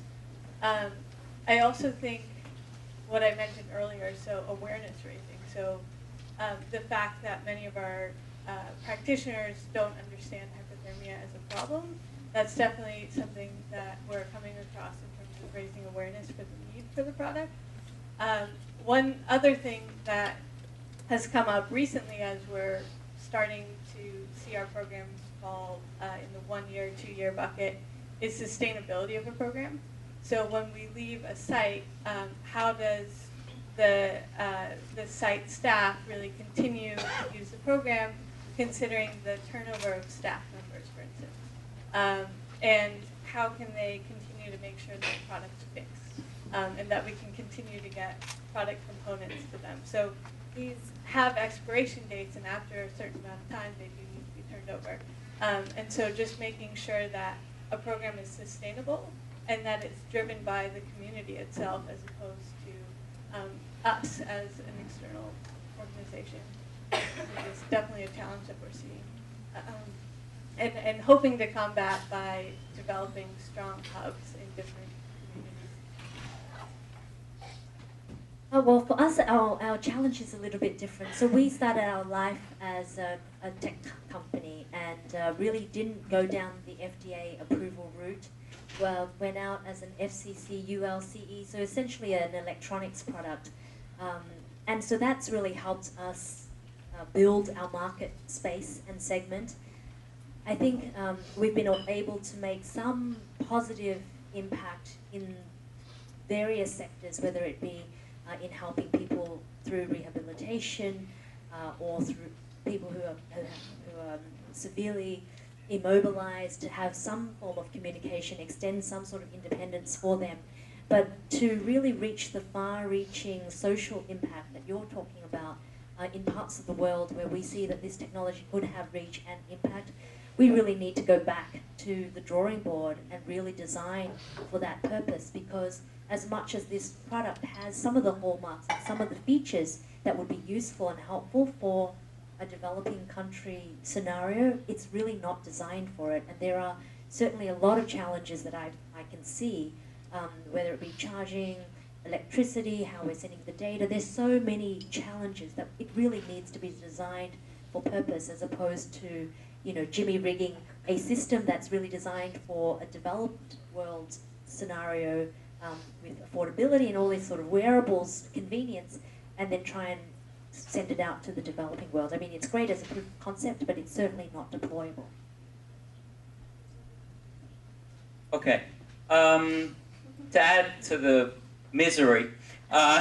[SPEAKER 8] I also think what I mentioned earlier, so awareness raising. So the fact that many of our practitioners don't understand hypothermia as a problem, that's definitely something that we're coming across in terms of raising awareness for the need for the product. One other thing that has come up recently as we're starting to see our programs fall in the 1 year, 2 year bucket is sustainability of a program. So when we leave a site, how does the site staff really continue to use the program, considering the turnover of staff members, for instance? And how can they continue to make sure that the product's fixed, and that we can continue to get product components to them? So these have expiration dates, and after a certain amount of time, they do need to be turned over. And so just making sure that a program is sustainable and that it's driven by the community itself as opposed to us as an external organization is definitely a challenge that we're seeing. And hoping to combat by developing strong hubs in different communities.
[SPEAKER 6] Well, for us, our challenge is a little bit different. So we started our life as a tech company and really didn't go down the FDA approval route. Well, went out as an FCC ULCE, so essentially an electronics product. And so that's really helped us build our market space and segment. I think we've been able to make some positive impact in various sectors, whether it be in helping people through rehabilitation or through people who are severely immobilized, to have some form of communication, extend some sort of independence for them. But to really reach the far-reaching social impact that you're talking about in parts of the world where we see that this technology could have reach and impact, we really need to go back to the drawing board and really design for that purpose, because as much as this product has some of the hallmarks and some of the features that would be useful and helpful for a developing country scenario, it's really not designed for it. And there are certainly a lot of challenges that I can see, whether it be charging, electricity, how we're sending the data. There's so many challenges that it really needs to be designed for purpose, as opposed to, you know, jimmy rigging a system that's really designed for a developed world scenario with affordability and all these sort of wearables, convenience, and then try and send it out to the developing world. I mean, it's great as a proof of concept, but it's certainly not deployable.
[SPEAKER 7] Okay. To add to the misery, I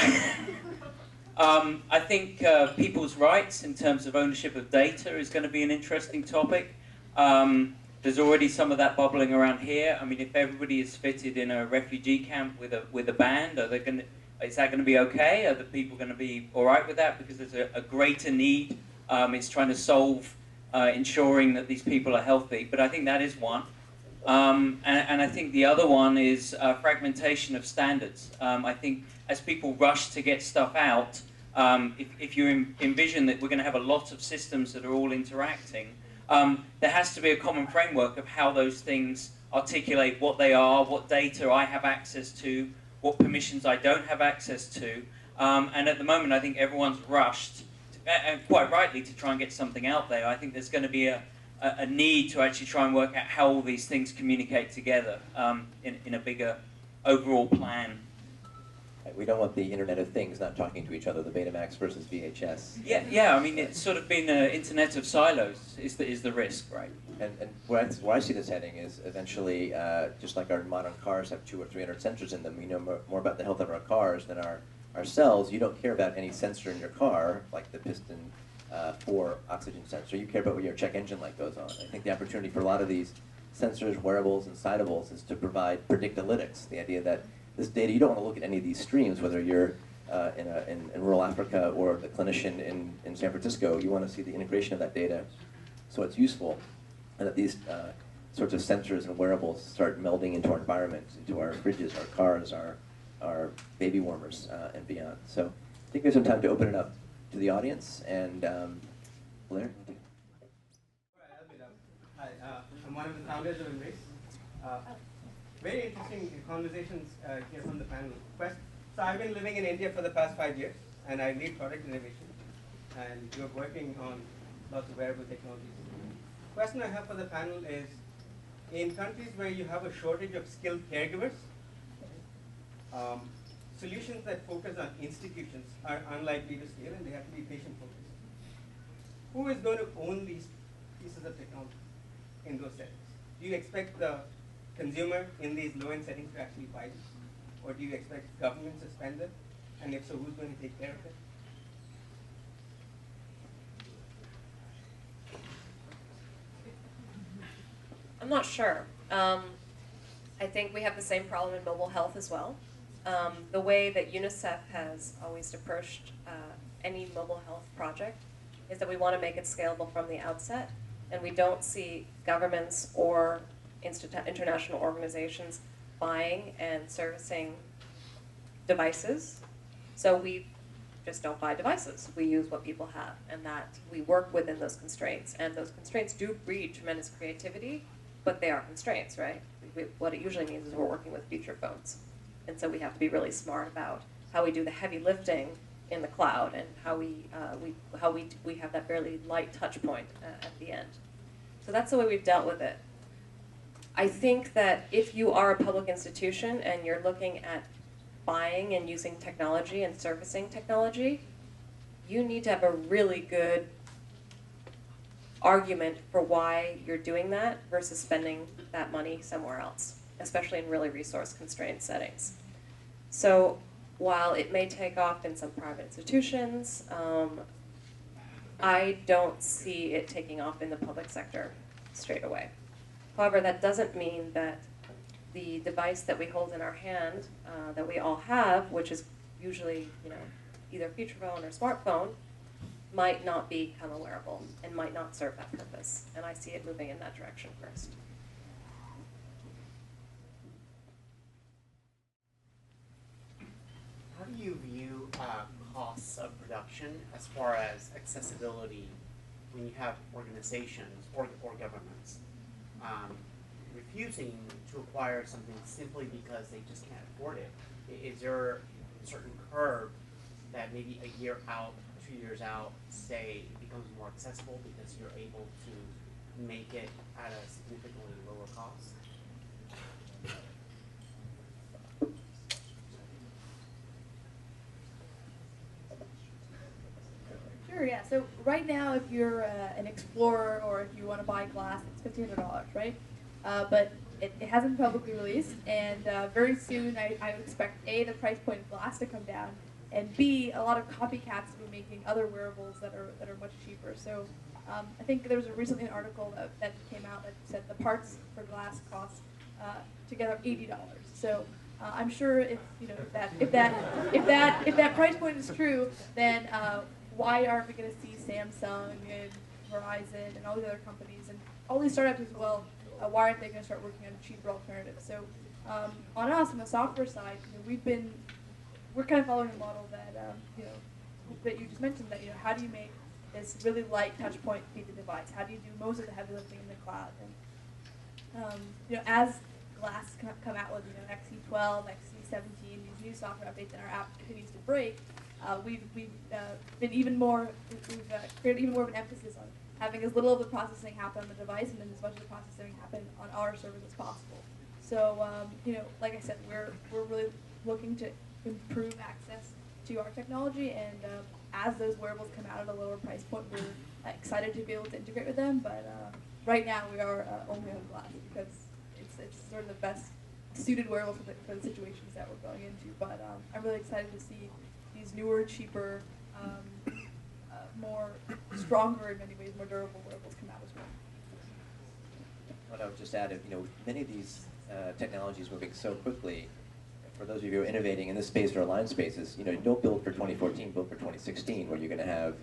[SPEAKER 7] think people's rights in terms of ownership of data is going to be an interesting topic. There's already some of that bubbling around here. I mean, if everybody is fitted in a refugee camp with a band, are they going to, is that going to be okay? Are the people going to be all right with that? Because there's a greater need. It's trying to solve ensuring that these people are healthy. But I think that is one. And I think the other one is fragmentation of standards. I think as people rush to get stuff out, if you envision that we're going to have a lot of systems that are all interacting, there has to be a common framework of how those things articulate what they are, what data I have access to, what permissions I don't have access to. And at the moment, I think everyone's rushed, and quite rightly, to try and get something out there. I think there's going to be a a need to actually try and work out how all these things communicate together in a bigger overall plan.
[SPEAKER 2] We don't want the Internet of Things not talking to each other, the Betamax versus VHS.
[SPEAKER 7] Yeah. I mean, it's sort of been an internet of silos is the risk, right?
[SPEAKER 2] And where I see this heading is eventually, just like our modern cars have 200 or 300 sensors in them, we know more about the health of our cars than our cells. You don't care about any sensor in your car, like the piston 4 oxygen sensor. You care about where your check engine light goes on. I think the opportunity for a lot of these sensors, wearables, and cidables is to provide predictalytics, the idea that this data, you don't want to look at any of these streams, whether you're in rural Africa or the clinician in San Francisco. You want to see the integration of that data so it's useful, and that these sorts of sensors and wearables start melding into our environment, into our fridges, our cars, our baby warmers, and beyond. So I think there's some time to open it up to the audience. And Blair?
[SPEAKER 9] Hi, I'm one of the founders of Embrace. Very interesting conversations here from the panel. First, so I've been living in India for the past 5 years, and I lead product innovation, and we're working on lots of wearable technologies. Question I have for the panel is, in countries where you have a shortage of skilled caregivers, solutions that focus on institutions are unlikely to scale, and they have to be patient-focused. Who is going to own these pieces of technology in those settings? Do you expect the consumer in these low-end settings to actually buy this? Or do you expect governments to spend it? And if so, who's going to take care of it?
[SPEAKER 4] I'm not sure. I think we have the same problem in mobile health as well. The way that UNICEF has always approached any mobile health project is that we want to make it scalable from the outset, and we don't see governments or international organizations buying and servicing devices. So we just don't buy devices. We use what people have, and that we work within those constraints. And those constraints do breed tremendous creativity, but they are constraints, right? What it usually means is we're working with feature phones. And so we have to be really smart about how we do the heavy lifting in the cloud and how we have that fairly light touch point at the end. So that's the way we've dealt with it. I think that if you are a public institution and you're looking at buying and using technology and servicing technology, you need to have a really good argument for why you're doing that versus spending that money somewhere else, especially in really resource-constrained settings. So while it may take off in some private institutions, I don't see it taking off in the public sector straight away. However, that doesn't mean that the device that we hold in our hand, that we all have, which is usually, either feature phone or smartphone, might not become a wearable and might not serve that purpose. And I see it moving in that direction first.
[SPEAKER 10] How do you view costs of production as far as accessibility when you have organizations or governments refusing to acquire something simply because they just can't afford it? Is there a certain curve that maybe a year out, 2 years out, say it becomes more accessible because you're able to make it at a significantly lower cost?
[SPEAKER 3] Sure, yeah. So right now, if you're an explorer or if you want to buy glass, it's $1,500, right? But it hasn't been publicly released, and very soon I would expect A, the price point of glass to come down, and B, a lot of copycats to be making other wearables that are much cheaper. So I think there was recently an article that came out that said the parts for glass cost together $80. So I'm sure if that price point is true, then why aren't we going to see Samsung and Verizon and all these other companies and all these startups as well? Why aren't they going to start working on cheaper alternatives? So on us, on the software side, we're kind of following a model that that you just mentioned. That how do you make this really light touch point feed the device? How do you do most of the heavy lifting in the cloud? And as glass come out with XC12, XC17, these new software updates, and our app continues to break, we've been even more. We've created even more of an emphasis on having as little of the processing happen on the device and then as much of the processing happen on our servers as possible. So, like I said, we're really looking to improve access to our technology, and as those wearables come out at a lower price point, we're excited to be able to integrate with them. But right now, we are only on glass because it's sort of the best suited wearable for the situations that we're going into. But I'm really excited to see these newer, cheaper, more stronger in many ways, more durable wearables come out as well.
[SPEAKER 2] What I would just add, many of these technologies moving so quickly. For those of you who are innovating in this space or aligned spaces, don't build for 2014, build for 2016, where you're going to have,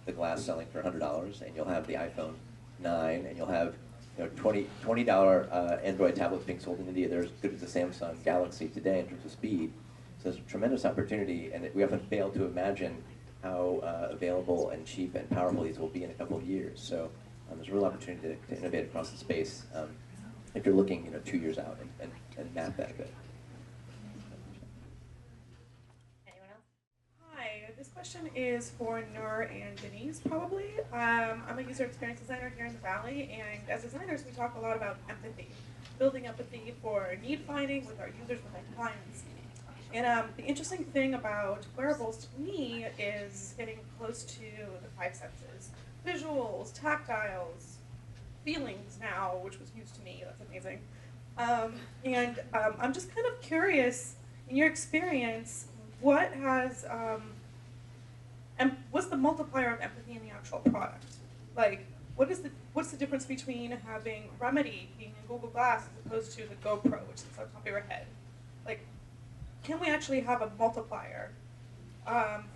[SPEAKER 2] the glass selling for $100, and you'll have the iPhone 9, and you'll have, $20 Android tablets being sold in India. They're as good as the Samsung Galaxy today in terms of speed. So there's a tremendous opportunity, and we often fail to imagine how available and cheap and powerful these will be in a couple of years. So there's a real opportunity to innovate across the space if you're looking 2 years out and map that a bit.
[SPEAKER 1] Anyone else?
[SPEAKER 11] Hi, this question is for Nur and Denise, probably. I'm a user experience designer here in the Valley, and as designers, we talk a lot about empathy, building empathy for need finding with our users, with our clients. And the interesting thing about wearables to me is getting close to the five senses. Visuals, tactiles, feelings now, which was used to me, that's amazing. I'm just kind of curious, in your experience, what has, what's the multiplier of empathy in the actual product? Like, what's the difference between having Remedy being in Google Glass as opposed to the GoPro, which sits on top of your head? Like, can we actually have a multiplier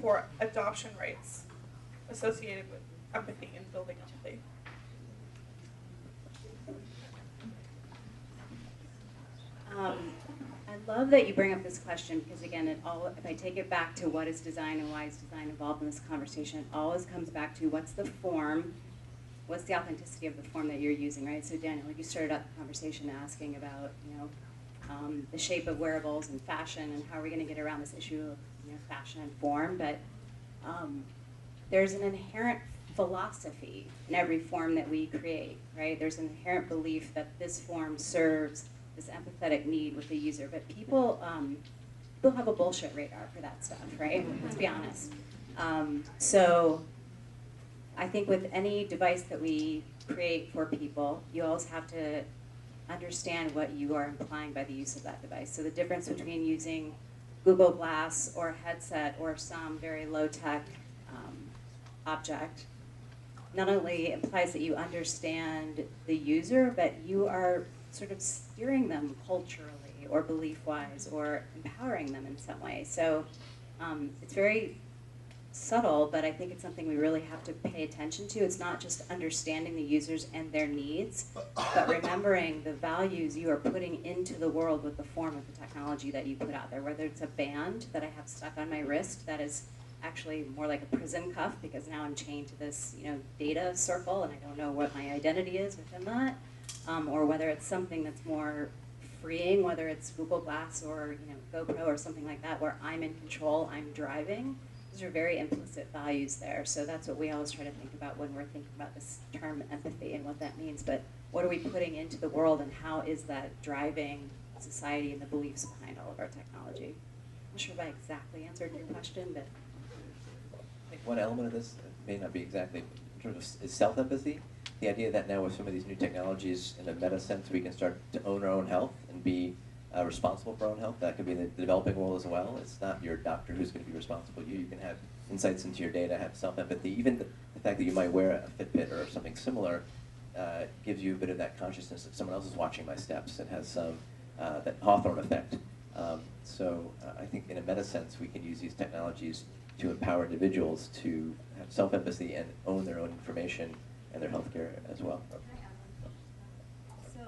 [SPEAKER 11] for adoption rates associated with empathy and building empathy?
[SPEAKER 5] I love that you bring up this question because, again, if I take it back to what is design and why is design involved in this conversation, it always comes back to what's the form, what's the authenticity of the form that you're using, right? So, Daniel, you started out the conversation asking about, the shape of wearables and fashion and how are we going to get around this issue of fashion and form, but there's an inherent philosophy in every form that we create, right? There's an inherent belief that this form serves this empathetic need with the user, but people have a bullshit radar for that stuff, right? Let's be honest. So I think with any device that we create for people, you always have to understand what you are implying by the use of that device. So the difference between using Google Glass or a headset or some very low-tech object not only implies that you understand the user, but you are sort of steering them culturally or belief-wise or empowering them in some way. So it's very subtle, but I think it's something we really have to pay attention to. It's not just understanding the users and their needs, but remembering the values you are putting into the world with the form of the technology that you put out there, whether it's a band that I have stuck on my wrist that is actually more like a prison cuff because now I'm chained to this data circle and I don't know what my identity is within that, or whether it's something that's more freeing, whether it's Google Glass or GoPro or something like that where I'm in control, I'm driving. Those are very implicit values there. So that's what we always try to think about when we're thinking about this term empathy and what that means. But what are we putting into the world and how is that driving society and the beliefs behind all of our technology? I'm not sure if I exactly answered your question, but
[SPEAKER 2] I think one element of this may not be exactly in terms of is self-empathy. The idea that now with some of these new technologies, in a meta sense, we can start to own our own health and be responsible for our own health. That could be in the developing world as well. It's not your doctor who's going to be responsible. You can have insights into your data, have self-empathy. Even the fact that you might wear a Fitbit or something similar gives you a bit of that consciousness that someone else is watching my steps. It has some that Hawthorne effect. So I think in a meta sense, we can use these technologies to empower individuals to have self-empathy and own their own information and their healthcare as well.
[SPEAKER 5] So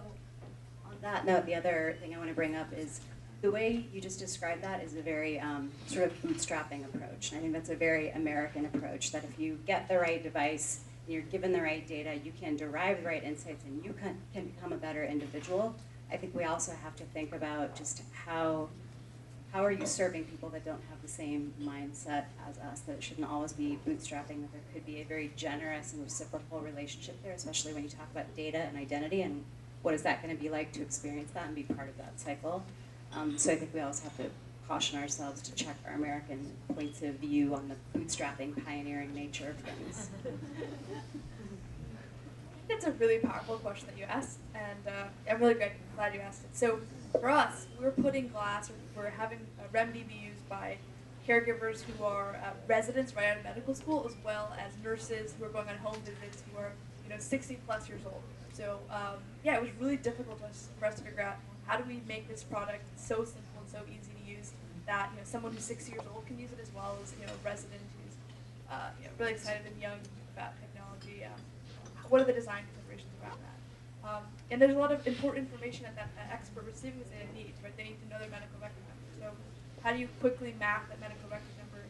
[SPEAKER 5] on that note, the other thing I want to bring up is the way you just described that is a very sort of bootstrapping approach. And I think that's a very American approach, that if you get the right device, and you're given the right data, you can derive the right insights and you can become a better individual. I think we also have to think about just how how are you serving people that don't have the same mindset as us, that it shouldn't always be bootstrapping, that there could be a very generous and reciprocal relationship there, especially when you talk about data and identity, and what is that going to be like to experience that and be part of that cycle. So I think we always have to caution ourselves to check our American points of view on the bootstrapping, pioneering nature of things.
[SPEAKER 3] That's a really powerful question that you asked, and I'm really glad you asked it. So for us, we're putting glass, or we're having Remedy be used by caregivers who are residents right out of medical school, as well as nurses who are going on home visits who are 60 plus years old. So yeah, it was really difficult for us to figure out how do we make this product so simple and so easy to use that someone who's 60 years old can use it, as well as a resident who's really excited and young about technology. What are the design considerations around that? And there's a lot of important information that an expert receiving this data needs, right? They need to know their medical record number. So how do you quickly map that medical record number,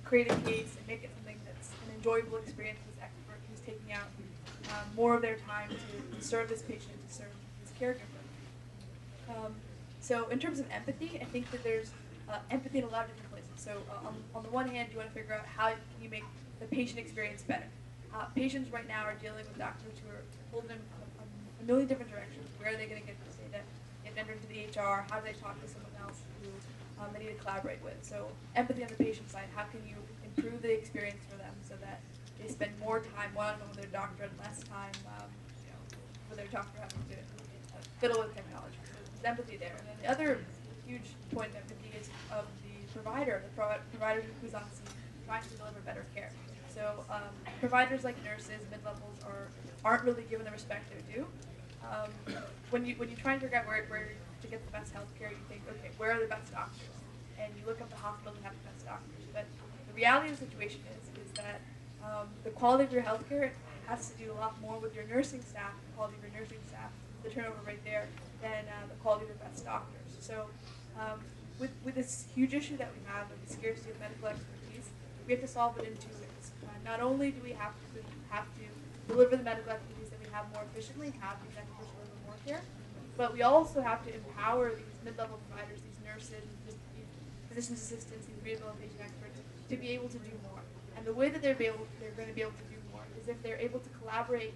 [SPEAKER 3] create a case, and make it something that's an enjoyable experience for this expert who's taking out more of their time to serve this patient, to serve this caregiver. So in terms of empathy, I think that there's empathy in a lot of different places. So on the one hand, you want to figure out how can you make the patient experience better. Patients right now are dealing with doctors who are holding them a million different directions. Where are they going to get this data? Get entered into the HR? How do they talk to someone else who they need to collaborate with? So empathy on the patient side, how can you improve the experience for them so that they spend more time one-on-one with their doctor and less time with their doctor having to fiddle with technology. So there's empathy there. And then the other huge point of empathy is of the provider who's on scene trying to deliver better care. So providers like nurses, mid-levels, aren't really given the respect they're due. When you try and figure out where to get the best health care, you think, okay, where are the best doctors? And you look up the hospitals that have the best doctors. But the reality of the situation is that the quality of your health care has to do a lot more with your nursing staff, the quality of your nursing staff, the turnover right there, than the quality of your best doctors. So with this huge issue that we have with the scarcity of medical expertise, we have to solve it in two ways. Not only do we have to deliver the medical expertise that we have more efficiently, have these experts deliver more care, but we also have to empower these mid-level providers, these nurses, these physician's assistants, these rehabilitation experts, to be able to do more. And the way that they're going to be able to do more is if they're able to collaborate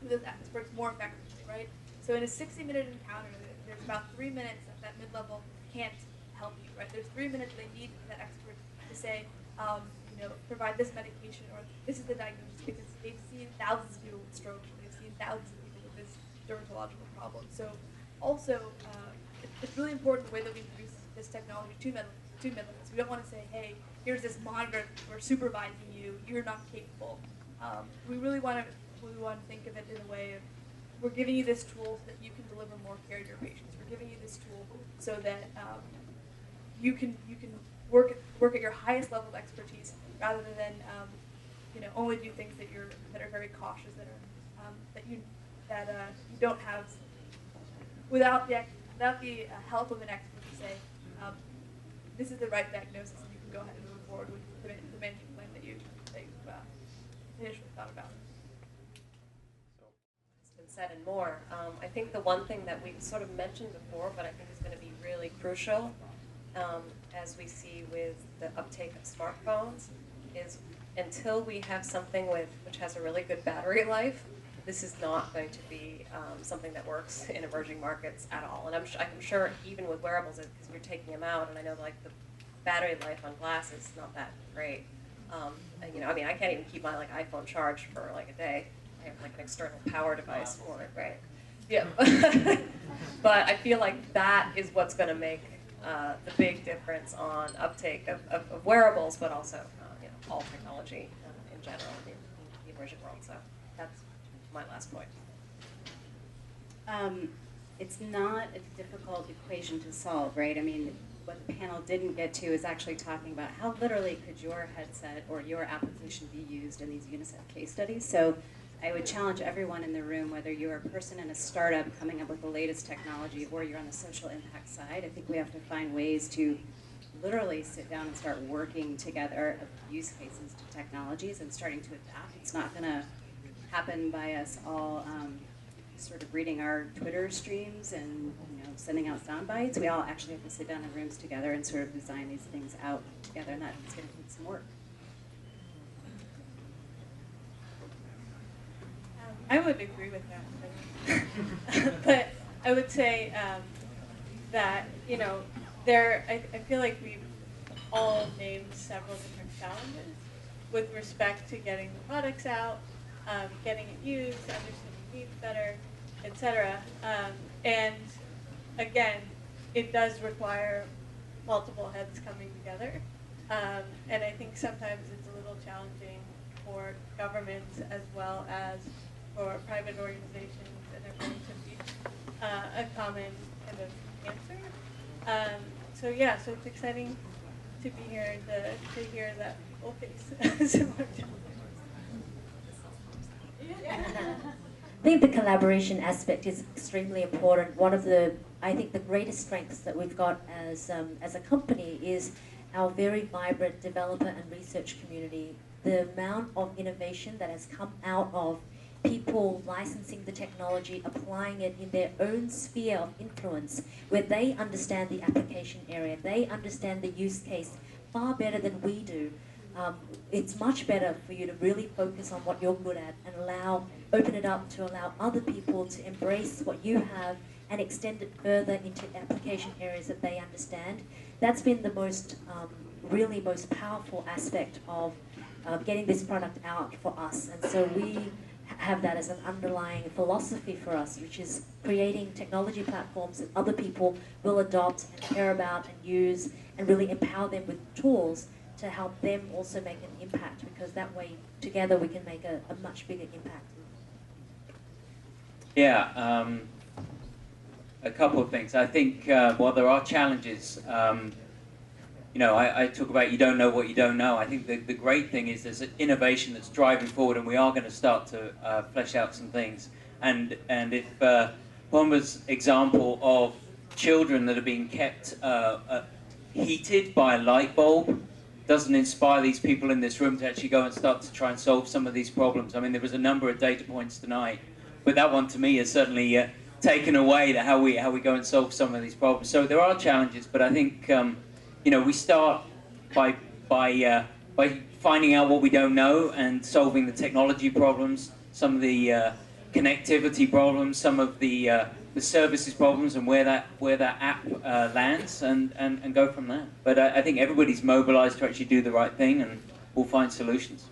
[SPEAKER 3] with those experts more effectively, right? So in a 60-minute encounter, there's about 3 minutes that mid-level can't help you, right? There's 3 minutes they need that expert to say, provide this medication, or this is the diagnosis, because they've seen thousands of people with stroke, they've seen thousands of people with this dermatological problem. So also, it's really important the way that we introduce this technology to mid-levels. We don't want to say, hey, here's this monitor, we're supervising you, you're not capable. We really want to think of it in a way of, we're giving you this tool so that you can deliver more care to your patients. We're giving you this tool so that you can work at your highest level of expertise, rather than only do things that are very cautious, that you don't have without the help of an expert to say this is the right diagnosis, and you can go ahead and move forward with the management plan that you've initially thought about.
[SPEAKER 4] It's been said and more. I think the one thing that we sort of mentioned before, but I think is going to be really crucial, as we see with the uptake of smartphones, is until we have something which has a really good battery life, this is not going to be something that works in emerging markets at all. And I'm sure even with wearables, because you're taking them out, and I know like the battery life on glass is not that great. I can't even keep my iPhone charged for like a day. I have like an external power device for it, right? Yeah. But I feel like that is what's going to make the big difference on uptake of wearables, but also all technology in general in the emerging world. So that's my last point.
[SPEAKER 5] It's not a difficult equation to solve, right? I mean, what the panel didn't get to is actually talking about how literally could your headset or your application be used in these UNICEF case studies. So I would challenge everyone in the room, whether you're a person in a startup coming up with the latest technology or you're on the social impact side, I think we have to find ways to literally sit down and start working together of use cases to technologies and starting to adapt. It's not going to happen by us all sort of reading our Twitter streams and sending out sound bites. We all actually have to sit down in rooms together and sort of design these things out together, and that's going to need some work.
[SPEAKER 8] I would agree with that. But I would say that, I feel like we've all named several different challenges with respect to getting the products out, getting it used, understanding needs better, etc. And again, it does require multiple heads coming together. And I think sometimes it's a little challenging for governments as well as for private organizations and everyone to reach a common kind of answer. So it's exciting to be here and to hear that people face similar challenges.
[SPEAKER 6] I think the collaboration aspect is extremely important. One of I think the greatest strengths that we've got as a company is our very vibrant developer and research community. The amount of innovation that has come out of people licensing the technology, applying it in their own sphere of influence, where they understand the application area, they understand the use case far better than we do. It's much better for you to really focus on what you're good at and open it up to allow other people to embrace what you have and extend it further into application areas that they understand. That's been the really most powerful aspect of getting this product out for us. And so we have that as an underlying philosophy for us, which is creating technology platforms that other people will adopt and care about and use, and really empower them with tools to help them also make an impact, because that way together we can make a much bigger impact.
[SPEAKER 7] Yeah, a couple of things. I think while there are challenges, I talk about you don't know what you don't know. I think the great thing is there's an innovation that's driving forward, and we are going to start to flesh out some things. And if Bomba's example of children that are being kept heated by a light bulb doesn't inspire these people in this room to actually go and start to try and solve some of these problems. I mean, there was a number of data points tonight, but that one to me has certainly taken away to how we go and solve some of these problems. So there are challenges, but I think we start by finding out what we don't know and solving the technology problems, some of the connectivity problems, some of the services problems, and where that app lands, and go from there. But I think everybody's mobilized to actually do the right thing, and we'll find solutions.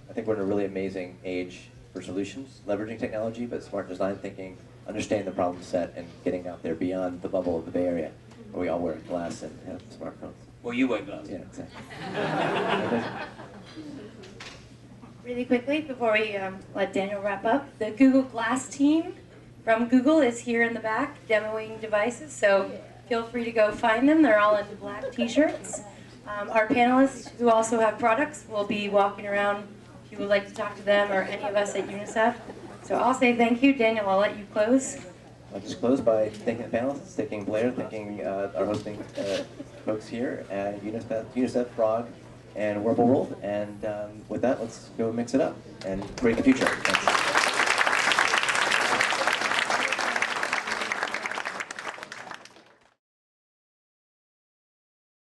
[SPEAKER 2] I think we're in a really amazing age for solutions, leveraging technology, but smart design thinking, understanding the problem set, and getting out there beyond the bubble of the Bay Area, where we all wear glass and have smartphones.
[SPEAKER 7] Well, you wear glass.
[SPEAKER 2] Yeah, exactly.
[SPEAKER 1] Really quickly, before we let Daniel wrap up, the Google Glass team from Google is here in the back demoing devices, so feel free to go find them. They're all in black t-shirts. Our panelists, who also have products, will be walking around if you would like to talk to them or any of us at UNICEF. So I'll say thank you. Daniel, I'll let you close.
[SPEAKER 2] I'll just close by thanking the panelists, thanking Blair, thanking our hosting folks here at UNICEF, Frog, and Wearable World. And with that, let's go mix it up and create the future. Thanks.